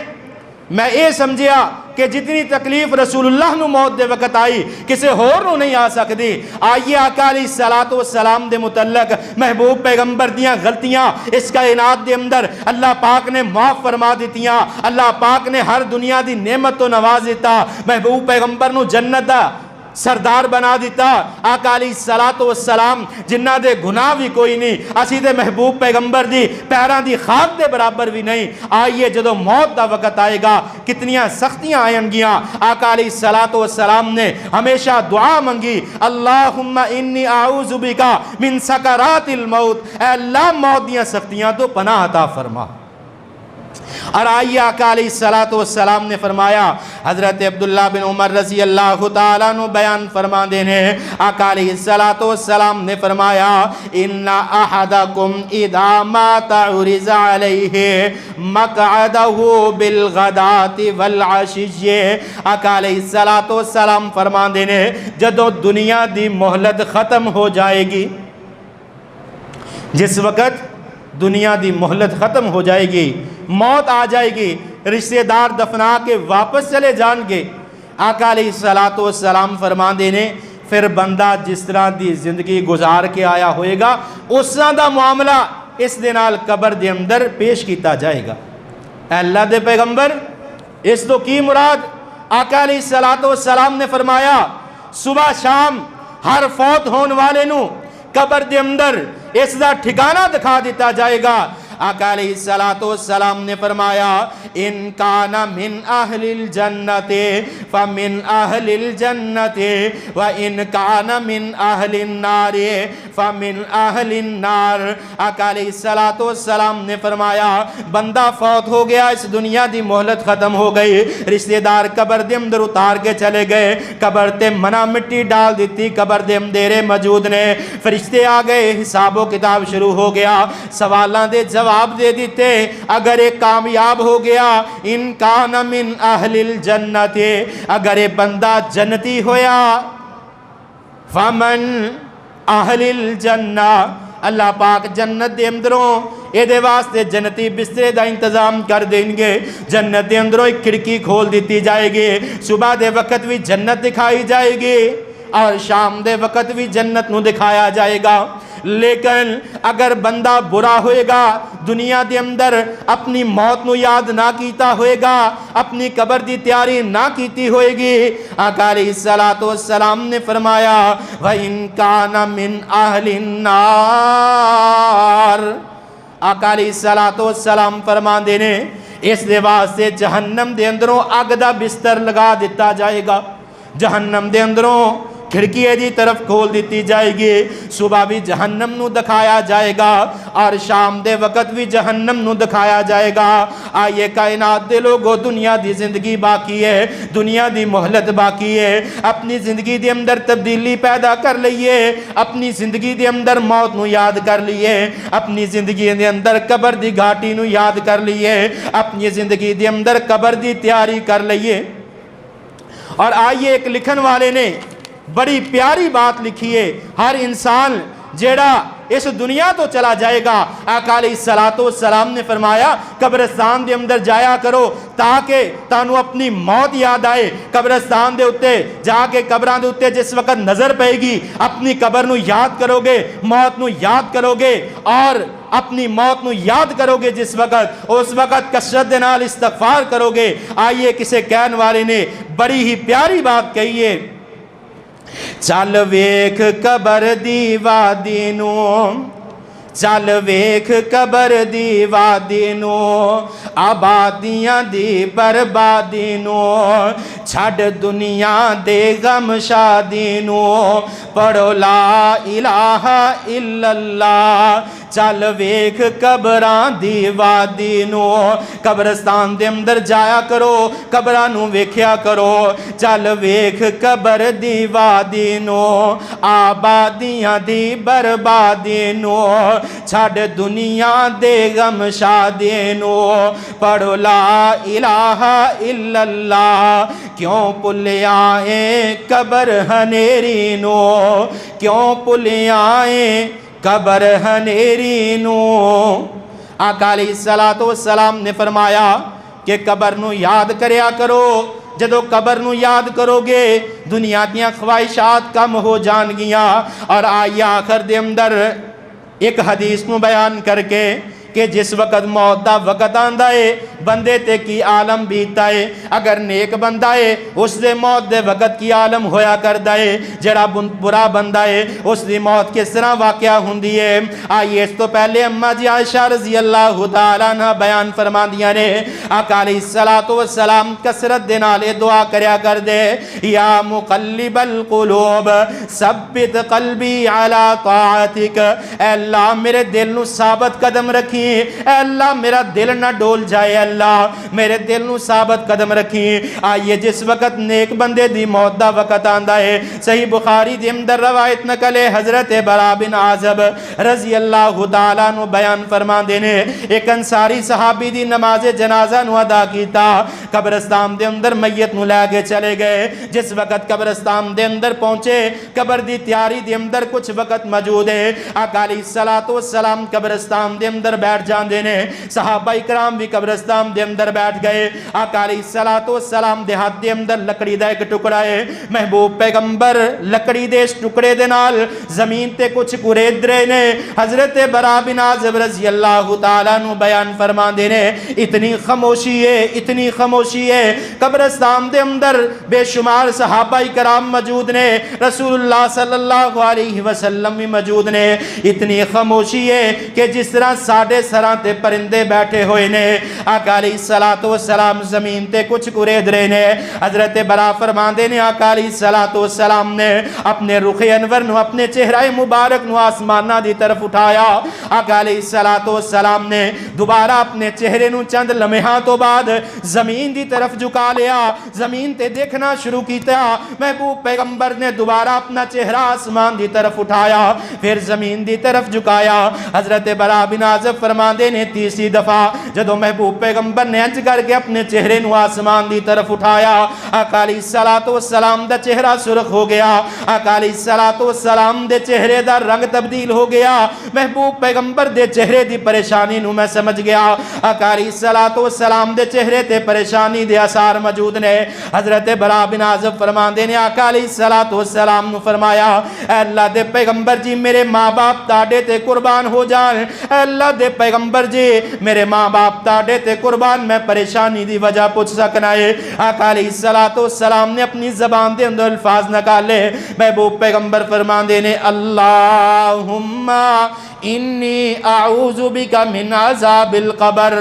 [SPEAKER 2] میں اے سمجھیا کہ جتنی تکلیف رسول اللہ نو موت دے وقت آئی کسے ہور نو نہیں آ سکتی. آئیے آقا علیہ الصلوۃ والسلام دے متعلق محبوب پیغمبر دیاں غلطیاں اس کائنات دے اندر اللہ پاک نے معاف فرما دیتیاں. اللہ پاک نے ہر دنیا دی نعمت تو نواز دیتا. محبوب پیغمبر نو جنت دا سردار بنا دیتا. آقا علیہ الصلوۃ والسلام جنہ دے گناہ بھی کوئی نہیں, اسی دے محبوب پیغمبر دی پیران دی خاک دے برابر بھی نہیں. آئیے جدو موت دا وقت آئے گا کتنیاں سختیاں آئیں گیاں. آقا علیہ الصلوۃ والسلام نے ہمیشہ دعا منگی, اللہم انی اعوذ بکا من سکرات الموت, اے اللہ موت دیاں سختیاں تو پناہ عطا فرما. اور آئیے آقا علیہ الصلوۃ والسلام نے فرمایا, حضرت عبداللہ بن عمر رضی اللہ تعالیٰ عنہ بیان فرما دینے, آقا علیہ الصلوۃ والسلام نے فرمایا, ان احدکم اذا مات عرض علیہ مقعدہ بالغداۃ والعشی. آقا علیہ الصلوۃ والسلام فرما دینے, جدو دنیا دی مہلت ختم ہو جائے گی, جس وقت دنیا دی مہلت ختم ہو جائے گی, موت آ جائے گی, رشتہ دار دفنا کے واپس چلے جان گے. آقا علیہ الصلوۃ والسلام فرما دینے, پھر بندہ جس طرح دی زندگی گزار کے آیا ہوئے گا اس طرح دا معاملہ اس دے نال قبر دے اندر پیش کیتا جائے گا. اے اللہ دے پیغمبر اس تو کی مراد؟ آقا علیہ الصلوۃ والسلام نے فرمایا, صبح شام ہر فوت ہون والے نو قبر دے اندر اس دا ٹھکانہ دکھا دیتا جائے گا. آقا علیہ الصلوۃ والسلام نے فرمایا, ان کان من اہل الجنت فمن اہل الجنت وان کان من اہل النار فمن اہل النار. آقا علیہ الصلوۃ والسلام نے فرمایا, بندہ فوت ہو گیا, اس دنیا دی مہلت ختم ہو گئی, رشتہ دار قبر دے اندر اتار کے چلے گئے, قبر تے منا مٹی ڈال دیتی, قبر دے اندیرے موجود نے, فرشتے آ گئے, حساب و کتاب شروع ہو گیا, سوالاں دے جواب دے دیتے. اگر ایک کامیاب ہو گیا, ان کان من اہل الجنت, اگر ایک بندہ جنتی ہویا, فمن اہل الجنہ, اللہ پاک جنت دے اندروں اے دے واسطے جنتی بسترے دا انتظام کر دیں گے. جنت دے اندروں ایک کھڑکی کھول دیتی جائے گی, صبح دے وقت بھی جنت دکھائی جائے گی اور شام دے وقت بھی جنت نو دکھایا جائے گا. لیکن اگر بندہ برا ہوئے گا, دنیا دے اندر اپنی موت نو یاد نہ کیتا ہوئے گا, اپنی قبر دی تیاری نہ کیتی ہوئے گی, آقا علیہ الصلوۃ والسلام نے فرمایا, وَإِن كَانَ مِنْ أَهْلِ النَّارِ. آقا علیہ الصلوۃ والسلام فرما دینے, اس دے واسطے جہنم دے اندروں اگ دا بستر لگا دیتا جائے گا, جہنم دے اندروں کھڑکی دی طرف کھول دیتی جائے گی, صبح بھی جہنم نو دکھایا جائے گا اور شام دے وقت بھی جہنم نو دکھایا جائے گا. آئیے کائنات دے لوگو, دنیا دی زندگی باقی ہے, دنیا دی مہلت باقی ہے, اپنی زندگی دے اندر تبدیلی پیدا کر لئیے, اپنی زندگی دے اندر موت نو یاد کر لئیے, اپنی زندگی دے اندر قبر دی گھاٹی نو یاد کر لئیے, اپنی زندگی دے اندر قبر دی تیاری کر لئیے. اور آئیے ایک لکھن والے نے بڑی پیاری بات لکھی ہے, ہر انسان جیڑا اس دنیا تو چلا جائے گا, آقا علیہ الصلوۃ والسلام نے فرمایا, قبرستان دے اندر جایا کرو تاکہ تانو اپنی موت یاد آئے. قبرستان دے اتے جا کے قبران دے اتے جس وقت نظر پائے گی, اپنی قبر نو یاد کرو گے, موت نو یاد کرو گے, اور اپنی موت نو یاد کرو گے جس وقت, اس وقت کثرت دے نال استغفار کرو گے. آئیے کسے کہن والے نے بڑی ہی پیاری بات کہی ہے, چل ویکھ قبر دی وادی نو, چل ویکھ قبر دی وادی نو, آبادیاں دی بربادی نو, چھڑ دنیا دے غم شادی نو, پڑھو لا الہ الا اللہ. چل ویکھ قبران دی وادی نو, قبرستان دے اندر جایا کرو, قبران نو ویکھیا کرو. چل ویکھ قبر دی وادی نو, آبادیاں دی بربادی نو, چھڑ دنیا دے غم شادی نو, پڑھو لا الہ الا اللہ. کیوں پلیائیں قبر ہنیری نو, کیوں پلیائیں قبر ہنیری نو. آقا علیہ الصلوۃ والسلام نے فرمایا کہ قبر نو یاد کریا کرو, جدو قبر نو یاد کرو گے دنیا دیاں خواہشات کم ہو جان گیاں. اور آئی آخر دے اندر ایک حدیث نو بیان کر کے کہ جس وقت موت دا وقت آندا ہے بندے تے کی عالم بیتا ہے. اگر نیک بندہ ہے اس دے موت دے وقت کی عالم ہویا کردا ہے, جڑا برا بندہ ہے اس دی موت کس طرح واقعہ ہوندی ہے. آئیے اس تو پہلے اماں جی عائشہ رضی اللہ تعالیٰ عنہ بیان فرما دیاں نے آقا علیہ السلام کثرت دے نال دعا کریا کر دے, یا مقلب القلوب ثبت قلبی علی طاعتک, اے اللہ میرے دل نو ثابت قدم رکھی, اے اللہ میرا دل نہ ڈول جائے, اللہ میرے دل نو ثابت قدم رکھی. آئیے جس وقت نیک بندے دی موت دا وقت آندا ہے, صحیح بخاری دی اندر روایت نقل ہے حضرت برا بن عازب رضی اللہ تعالیٰ نو بیان فرما دینے ایک انصاری صحابی دی نماز جنازہ نو ادا کیتا, قبرستان دے اندر میت نو لے کے چلے گئے. جس وقت قبرستان دے اندر پہنچے قبر دی تیاری دے اندر کچھ وقت موجود ہے. آقا علیہ السلام قبرستان دے اندر بیٹھ جاندے نے, صحابہ اکرام بھی قبرستان دے اندر بیٹھ گئے. آقا علیہ السلام دے ہاتھ دے اندر لکڑی دا ایک ٹکڑا ہے, محبوب پیغمبر لکڑی دے اس ٹکڑے دے نال زمین تے کچھ کورید رہے نے. حضرت برا بن عازب رضی اللہ تعالیٰ نو بیان فرما دے نے اتنی خاموشی ہے, اتنی خاموشی ہے, قبرستان دے اندر بے شمار صحابہ اکرام موجود نے, رسول اللہ صلی اللہ علیہ وسلم بھی موجود نے. اتنی خاموشی ہے کہ جس طرح ساڑھے سراں تے پرندے بیٹھے ہوئے نے. آقا علیہ السلام زمین تے کچھ کورید رہے نے. حضرت برا فرماندے نے آقا علیہ السلام نے اپنے رخ انور نو, اپنے چہرہ مبارک نو آسمانہ دی طرف اٹھایا. آقا علیہ السلام نے دوبارہ اپنے چہرے نو چند لمحہ تو بعد زمین دی طرف جھکا لیا, زمین تے دیکھنا شروع کیتا. محبوب پیغمبر نے دوبارہ اپنا چہرہ آسمان دی طرف اٹھایا, پھر زمین دی طرف جھکایا. حضرت برا بن عازب فرماندے نے تیسری دفعہ جدو محبوب پیغمبر نے انج کر کے اپنے چہرے نو آسمان دی طرف اٹھایا, آقا علیہ السلام دا چہرہ سرخ ہو گیا. آقا علیہ السلام دے چہرے دا رنگ تبدیل ہو گیا. محبوب پیغمبر دے چہرے دی پریشانی نو میں سمجھ گیا. آقا علیہ السلام دے چہرے تے پریشانی دے اثار موجود نے. حضرت برا بن عازب فرماندے نے آقا علیہ السلام نو فرمایا, اے اللہ دے پیغمبر جی میرے ماں باپ تاڑے تے قربان ہو جان, اے اللہ دے پیغمبر جی میرے ماں باپ تاڑے تے قربان, میں پریشانی دی وجہ پوچھ سکنا ہے. آقا علیہ السلام نے اپنی زبان دے اندر الفاظ نکالے. محبوب پیغمبر فرماندے نے اللہم انی اعوذ بک من عذاب القبر,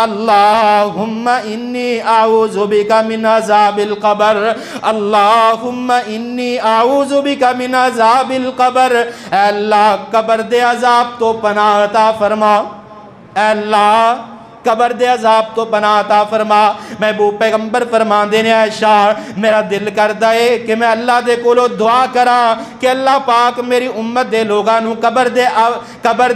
[SPEAKER 2] اللہم انی اعوذ بک من عذاب القبر, اللہم انی اعوذ بک من عذاب القبر. اے اللہ قبر دے عذاب تو پناہ عطا فرما, اے اللہ قبر دے عذاب تو پناہ عطا فرما. محبوب پیغمبر فرماندے نے عائشہ میرا دل کردا ہے کہ میں اللہ دے کولو دعا کراں کہ اللہ پاک میری امت دے لوگاں نو قبر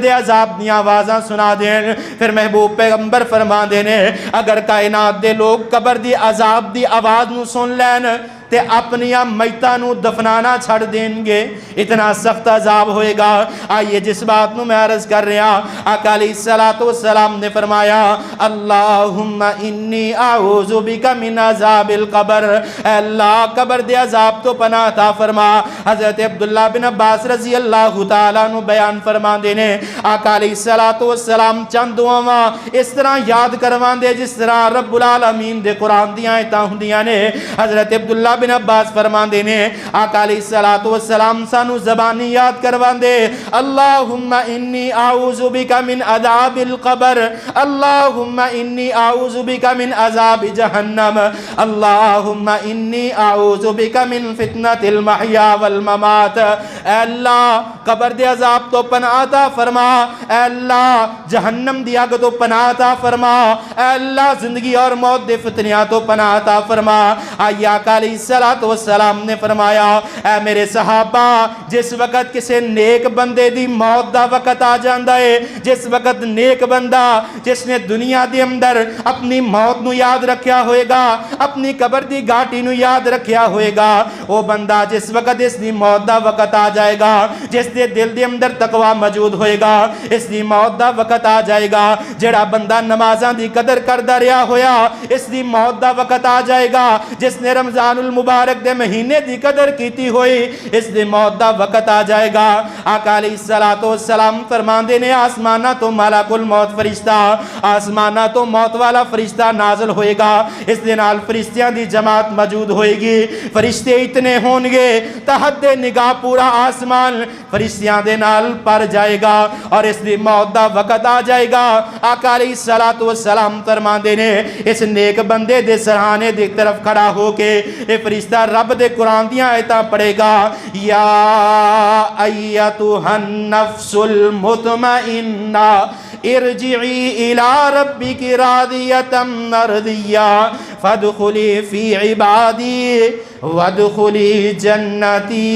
[SPEAKER 2] دے عذاب دیاں آوازاں سنا دین. پھر محبوب پیغمبر فرماندے نے اگر کائنات دے لوگ قبر دی عذاب دی آواز نو سن لین تے اپنیاں میتاں نو دفنانا چھڑ دیں گے, اتنا سخت عذاب ہوئے گا. آئیے جس بات نو میں عرض کر رہا, آقا علیہ السلام نے فرمایا اللہم انی اعوذ بک من عذاب القبر, اے اللہ قبر دے عذاب تو پناہ عطا فرما. حضرت عبداللہ بن عباس رضی اللہ تعالیٰ نو بیان فرما دینے آقا علیہ السلام چند دعاواں اس طرح یاد کروان دے جس طرح رب العالمین دے قرآن دیاں آیتاں ہوندیاں نے. حضرت عبداللہ بن عباس فرمان دینے آقا علیہ السلام سانو زبانی یاد کروان دے اللہم انی اعوذ بک من عذاب القبر, اللہم انی اعوذ بک من عذاب جہنم, اللہم انی اعوذ بک من فتنة المحیا والممات. اے اللہ قبر دے عذاب تو پناہ عطا فرما, اے اللہ جہنم دی آگ تو پناہ عطا فرما, اے اللہ زندگی اور موت دے فتنیاں تو پناہ عطا فرما. آئی آقا علیہ الصلوۃ والسلام نے فرمایا اے میرے صحابہ جس وقت کسی نیک بندے دی موت دا وقت آ جاندا ہے جس وقت نیک بندہ جس نے دنیا دے اندر اپنی موت نو یاد رکھیا ہوئے گا اپنی قبر دی گاٹی نو یاد رکھیا ہوئے گا وہ بندہ جس وقت اس دی موت دا وقت آ جائے گا جس دے دل دے اندر تقوی موجود ہوئے گا اس دی موت دا وقت آ جائے گا جڑا بندہ نمازاں دی قدر کردا رہیا ہویا اس دی موت دا وقت آ جائے گا جس نے رمضان المبارک دے مہینے دی قدر کیتی ہوئی اس دی موت دا وقت آ جائے گا آقا علیہ الصلوۃ والسلام فرماندے نے آسماناں تو ملک الموت فرشتہ آسماناں تو موت والا فرشتہ نازل ہوئے گا اس دے نال فرشتیاں دی جماعت موجود ہوئے گی فرشتے اتنے ہون گے تحت نگاہ پورا آسمان فرشتیاں دے نال پر جائے گا اور اس دی موت دا وقت آ جائے گا آقا علیہ الصلوۃ والسلام فرماندے نے اس نیک بندے دے سرہانے دی طرف کھڑا ہو کے اے فرشتہ رب دے قرآن دیاں آیتاں پڑھے گا یا ایتھا النفس المطمئنہ ارجعی الی ربک راضیۃ مرضیہ فادخلی فی عبادی وادخلی جنتی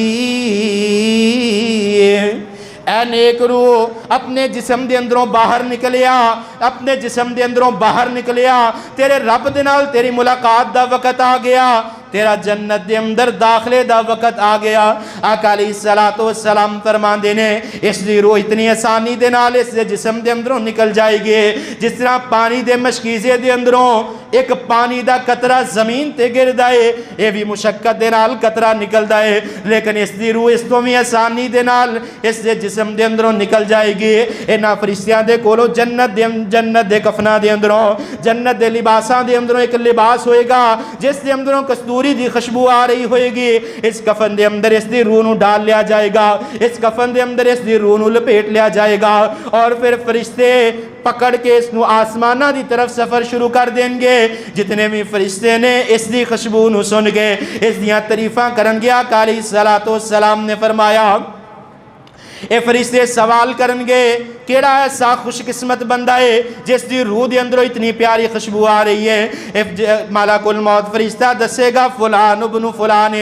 [SPEAKER 2] اے نیک روح اپنے جسم دے اندروں باہر نکلیا اپنے جسم دے اندروں باہر نکلیا تیرے رب دے نال تیری ملاقات دا وقت آ گیا تیرا جنت دے اندر داخلے دا وقت آ گیا آقا علیہ الصلوۃ والسلام فرماندے نے اس دی روح اتنی آسانی دے نال اس دے جسم دے اندروں نکل جائے گی جس طرح پانی دے مشکیزے دے اندروں ایک پانی دا قطرہ زمین تے گردا ہے اے بھی مشقت دے نال قطرہ نکلدا ہے لیکن اس دی روح اس تو بھی آسانی دے نال اس دے جسم دے اندروں نکل جائے گی انہاں فرشتیاں دے کولو جنت دے کفناں دے اندروں جنت دے لباساں دے اندروں ایک لباس ہوئے گا جس دے اندروں کستوری دی خوشبو آ رہی ہوئے گی اس کفن دے اندر اس دی روح نو ڈال لیا جائے گا اس کفن دے اندر اس دی روح نو لپیٹ لیا جائے گا اور پھر فرشتے پکڑ کے اس نو آسمانہ دی طرف سفر شروع کر دیں گے جتنے بھی فرشتے نے اس دی خوشبو نو سن گے اس دیاں تعریفاں کرن گے آقا علیہ الصلوۃ والسلام نے فرمایا اے فرشتے سوال کرن گے کیڑا ایسا خوش قسمت بندہ ہے جس دی روح دے اندروں اتنی پیاری خوشبو آ رہی ہے ملک الموت فرشتہ دسے گا فلان ابن فلان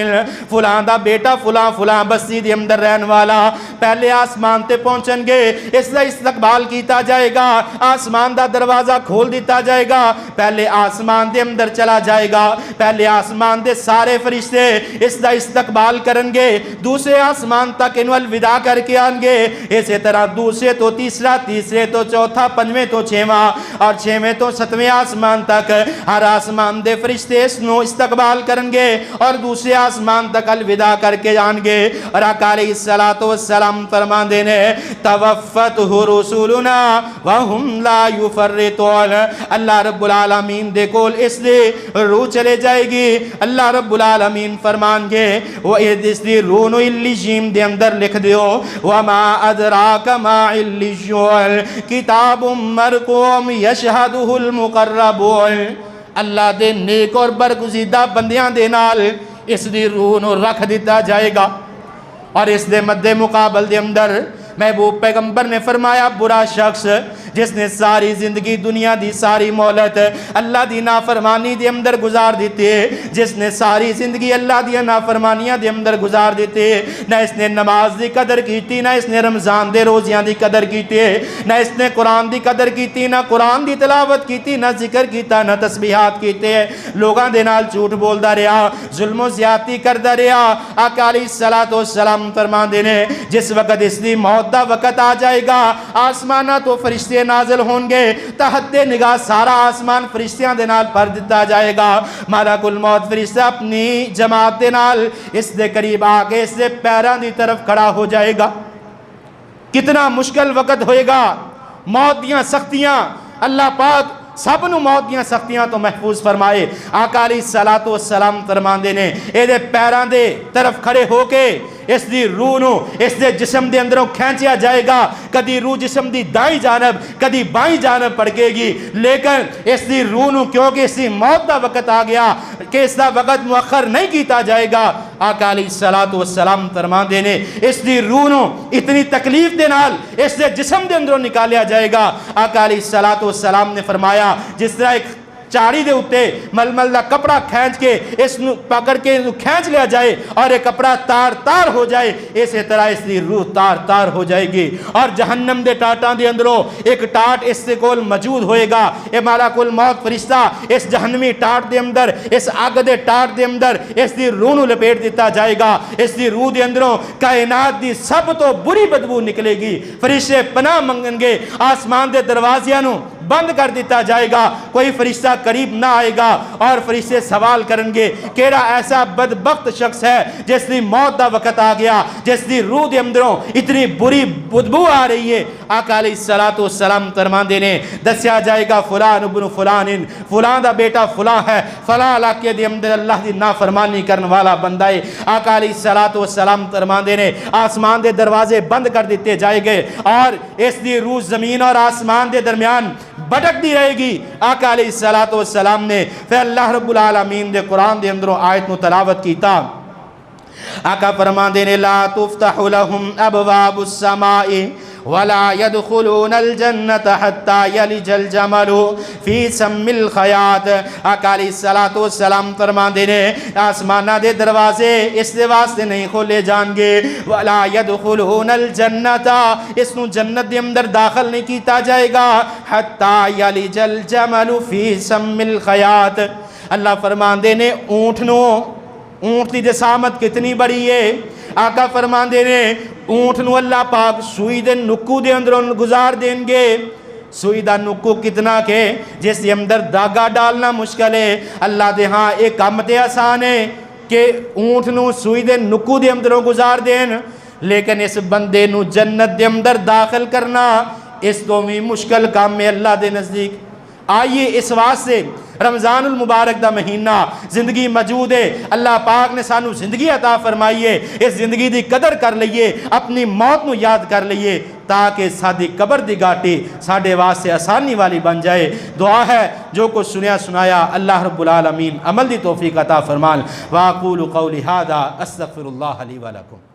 [SPEAKER 2] فلان دا بیٹا فلان فلان بستی دے اندر رہن والا پہلے آسمان تے پہنچن گے اس دا استقبال کیتا جائے گا آسمان دا دروازہ کھول دیتا جائے گا پہلے آسمان دے اندر چلا جائے گا پہلے آسمان دے سارے فرشتے اس دا استقبال کرن گے دوسرے آسمان تک انو الوداع کر کے آن گے اسی طرح دوسرے تو تیسرے تو چوتھا پنجویں تو چھواں اور چھویں تو ستویں آسمان تک ہر آسمان دے فرشتے اس نو استقبال کرن گے اور دوسرے آسمان تک الوداع کر کے جان گے اور آقا علیہ الصلوۃ والسلام فرماندے نے توفتہ رسولنا وہم لا یفرطون اللہ رب العالمین دے کول اس دے روح چلے جائے گی اللہ رب العالمین فرمان گے وہ اس دی روح نو علیجین دے اندر لکھ دیو وما ادراک ما علیجون کتاب مرقوم یشہدہ المقربون اللہ دے نیک اور برگزیدہ بندیاں دے نال اس دی روح نو رکھ دیتا جائے گا اور اس دے مد مقابل دے اندر محبوب پیغمبر نے فرمایا برا شخص جس نے ساری زندگی دنیا دی ساری مہلت اللہ دی نافرمانی دے اندر گزار دیتے جس نے ساری زندگی اللہ دی نافرمانیاں دے اندر گزار دیتے نہ اس نے نماز دی قدر کیتی نہ اس نے رمضان دے روزیاں دی قدر کیتی نہ اس نے قرآن دی قدر کیتی نہ قرآن دی تلاوت کیتی نہ ذکر کیتا نہ تسبیحات کیتے لوگاں دے نال جھوٹ بولدا رہیا ظلم و زیادتی کردا رہیا آقا علیہ الصلوۃ والسلام فرماندے نے جس وقت اس دی موت دا وقت آ جائے گا آسمانہ تو فرشتے نازل ہوں گے تحت نگاہ سارا آسمان فرشتیاں دے نال بھر دیتا جائے گا ملک الموت فرشتہ اپنی جماعت دے نال اس دے قریب آ کے اس دے پیراں دی طرف کھڑا ہو جائے گا کتنا مشکل وقت ہوئے گا موت دیاں سختیاں اللہ پاک سب نو موت دیاں سختیاں تو محفوظ فرمائے آقا علیہ الصلوۃ والسلام فرماندے نے اے دے پیراں دے طرف کھڑے ہو کے اس دی روح نو اس دے جسم دے اندروں کھینچیا جائے گا کدی روح جسم دی دائیں جانب کدی بائیں جانب پڑکے گی لیکن اس دی روح نو کیونکہ اس دی موت دا وقت آ گیا کہ اس دا وقت مؤخر نہیں کیتا جائے گا آقا علیہ الصلوۃ والسلام فرماندے نے اس دی روح نو اتنی تکلیف دے نال اس دے جسم دے اندروں نکالیا جائے گا آقا علیہ الصلوۃ والسلام نے فرمایا جس طرح ایک چاڑی دے اتے ململ دا کپڑا کھینچ کے اس نو پکڑ کے کھینچ لیا جائے اور یہ کپڑا تار تار ہو جائے، اسی طرح اس دی روح تار تار ہو جائے گی۔ اور جہنم دے ٹاٹاں دے اندروں ایک ٹاٹ اس سے کول موجود ہوئے گا، اے ملک الموت فرشتہ اس جہنمی ٹاٹ دے اندر، اس آگ دے ٹاٹ دے اندر اس دی روح نو لپیٹ دیتا جائے گا۔ اس دی روح دے اندروں کائنات دی سب تو بری بدبو نکلے گی۔ فرشتے پناہ منگن گے، آسمان دے دروازیاں نو بند کر دیتا جائے گا، کوئی فرشتہ قریب نہ آئے گا، اور فرشتے سوال کرن گے کیڑا ایسا بدبخت شخص ہے جس دی موت دا وقت آ گیا، جس دی روح دے اندروں اتنی بری بدبو آ رہی ہے۔ آقا علیہ السلام فرماندے نے دسیا جائے گا فلان ابن فلان، فلان دا بیٹا فلاں ہے، فلاں علاقے دے اندر اللہ دی نافرمانی کرنے والا بندہ ہے۔ آقا علیہ السلام فرماندے نے آسمان دے دروازے بند کر دیتے جائے گے اور اس دی روح زمین اور آسمان دے درمیان بھٹک دی رہے گی۔ آقا علیہ السلام نے پھر اللہ رب العالمین دے قرآن دے اندروں آیت نو تلاوت کیتا۔ آقا فرماندے نے لا تفتح لهم ابواب السماء ولا يدخلون الجنة حتى يلج الجمل في سم الخياط۔ آقا علیہ السلام فرماندے نے آسمانہ دے دروازے اس دے واسطے نہیں کھولے جان گے، ولا يدخلون الجنة اس نو جنت دے اندر داخل نہیں کیتا جائے گا، حتى يلج الجمل في سم الخياط۔ اللہ فرماندے نے اونٹ دی جسامت کتنی بڑی ہے۔ آقا فرماندے نے اونٹ نو اللہ پاک سوئی دے نکو دے اندر گزار دیں گے۔ سوئی دا نکو کتنا کہ جس دے اندر داغا ڈالنا مشکل ہے، اللہ دے ہاں ایک کام تے آسان ہے کہ اونٹ نو سوئی دے نکو دے اندر گزار دیں، لیکن اس بندے نو جنت دے اندر داخل کرنا اس تو بھی مشکل کام میں اللہ دے نزدیک۔ آئیے اس واسطے رمضان المبارک دا مہینہ زندگی موجود ہے، اللہ پاک نے سانو زندگی عطا فرمائی ہے، اس زندگی دی قدر کر لئیے، اپنی موت نو یاد کر لئیے تاکہ سادی قبر دی گاٹی ساڑھے واسطے آسانی والی بن جائے۔ دعا ہے جو کچھ سنیا سنایا اللہ رب العالمین عمل دی توفیق عطا فرمان۔ وَأَقُولُ قَوْلِ هَذَا أَسْتَغْفِرُ اللَّهَ لِي وَلَكُمْ۔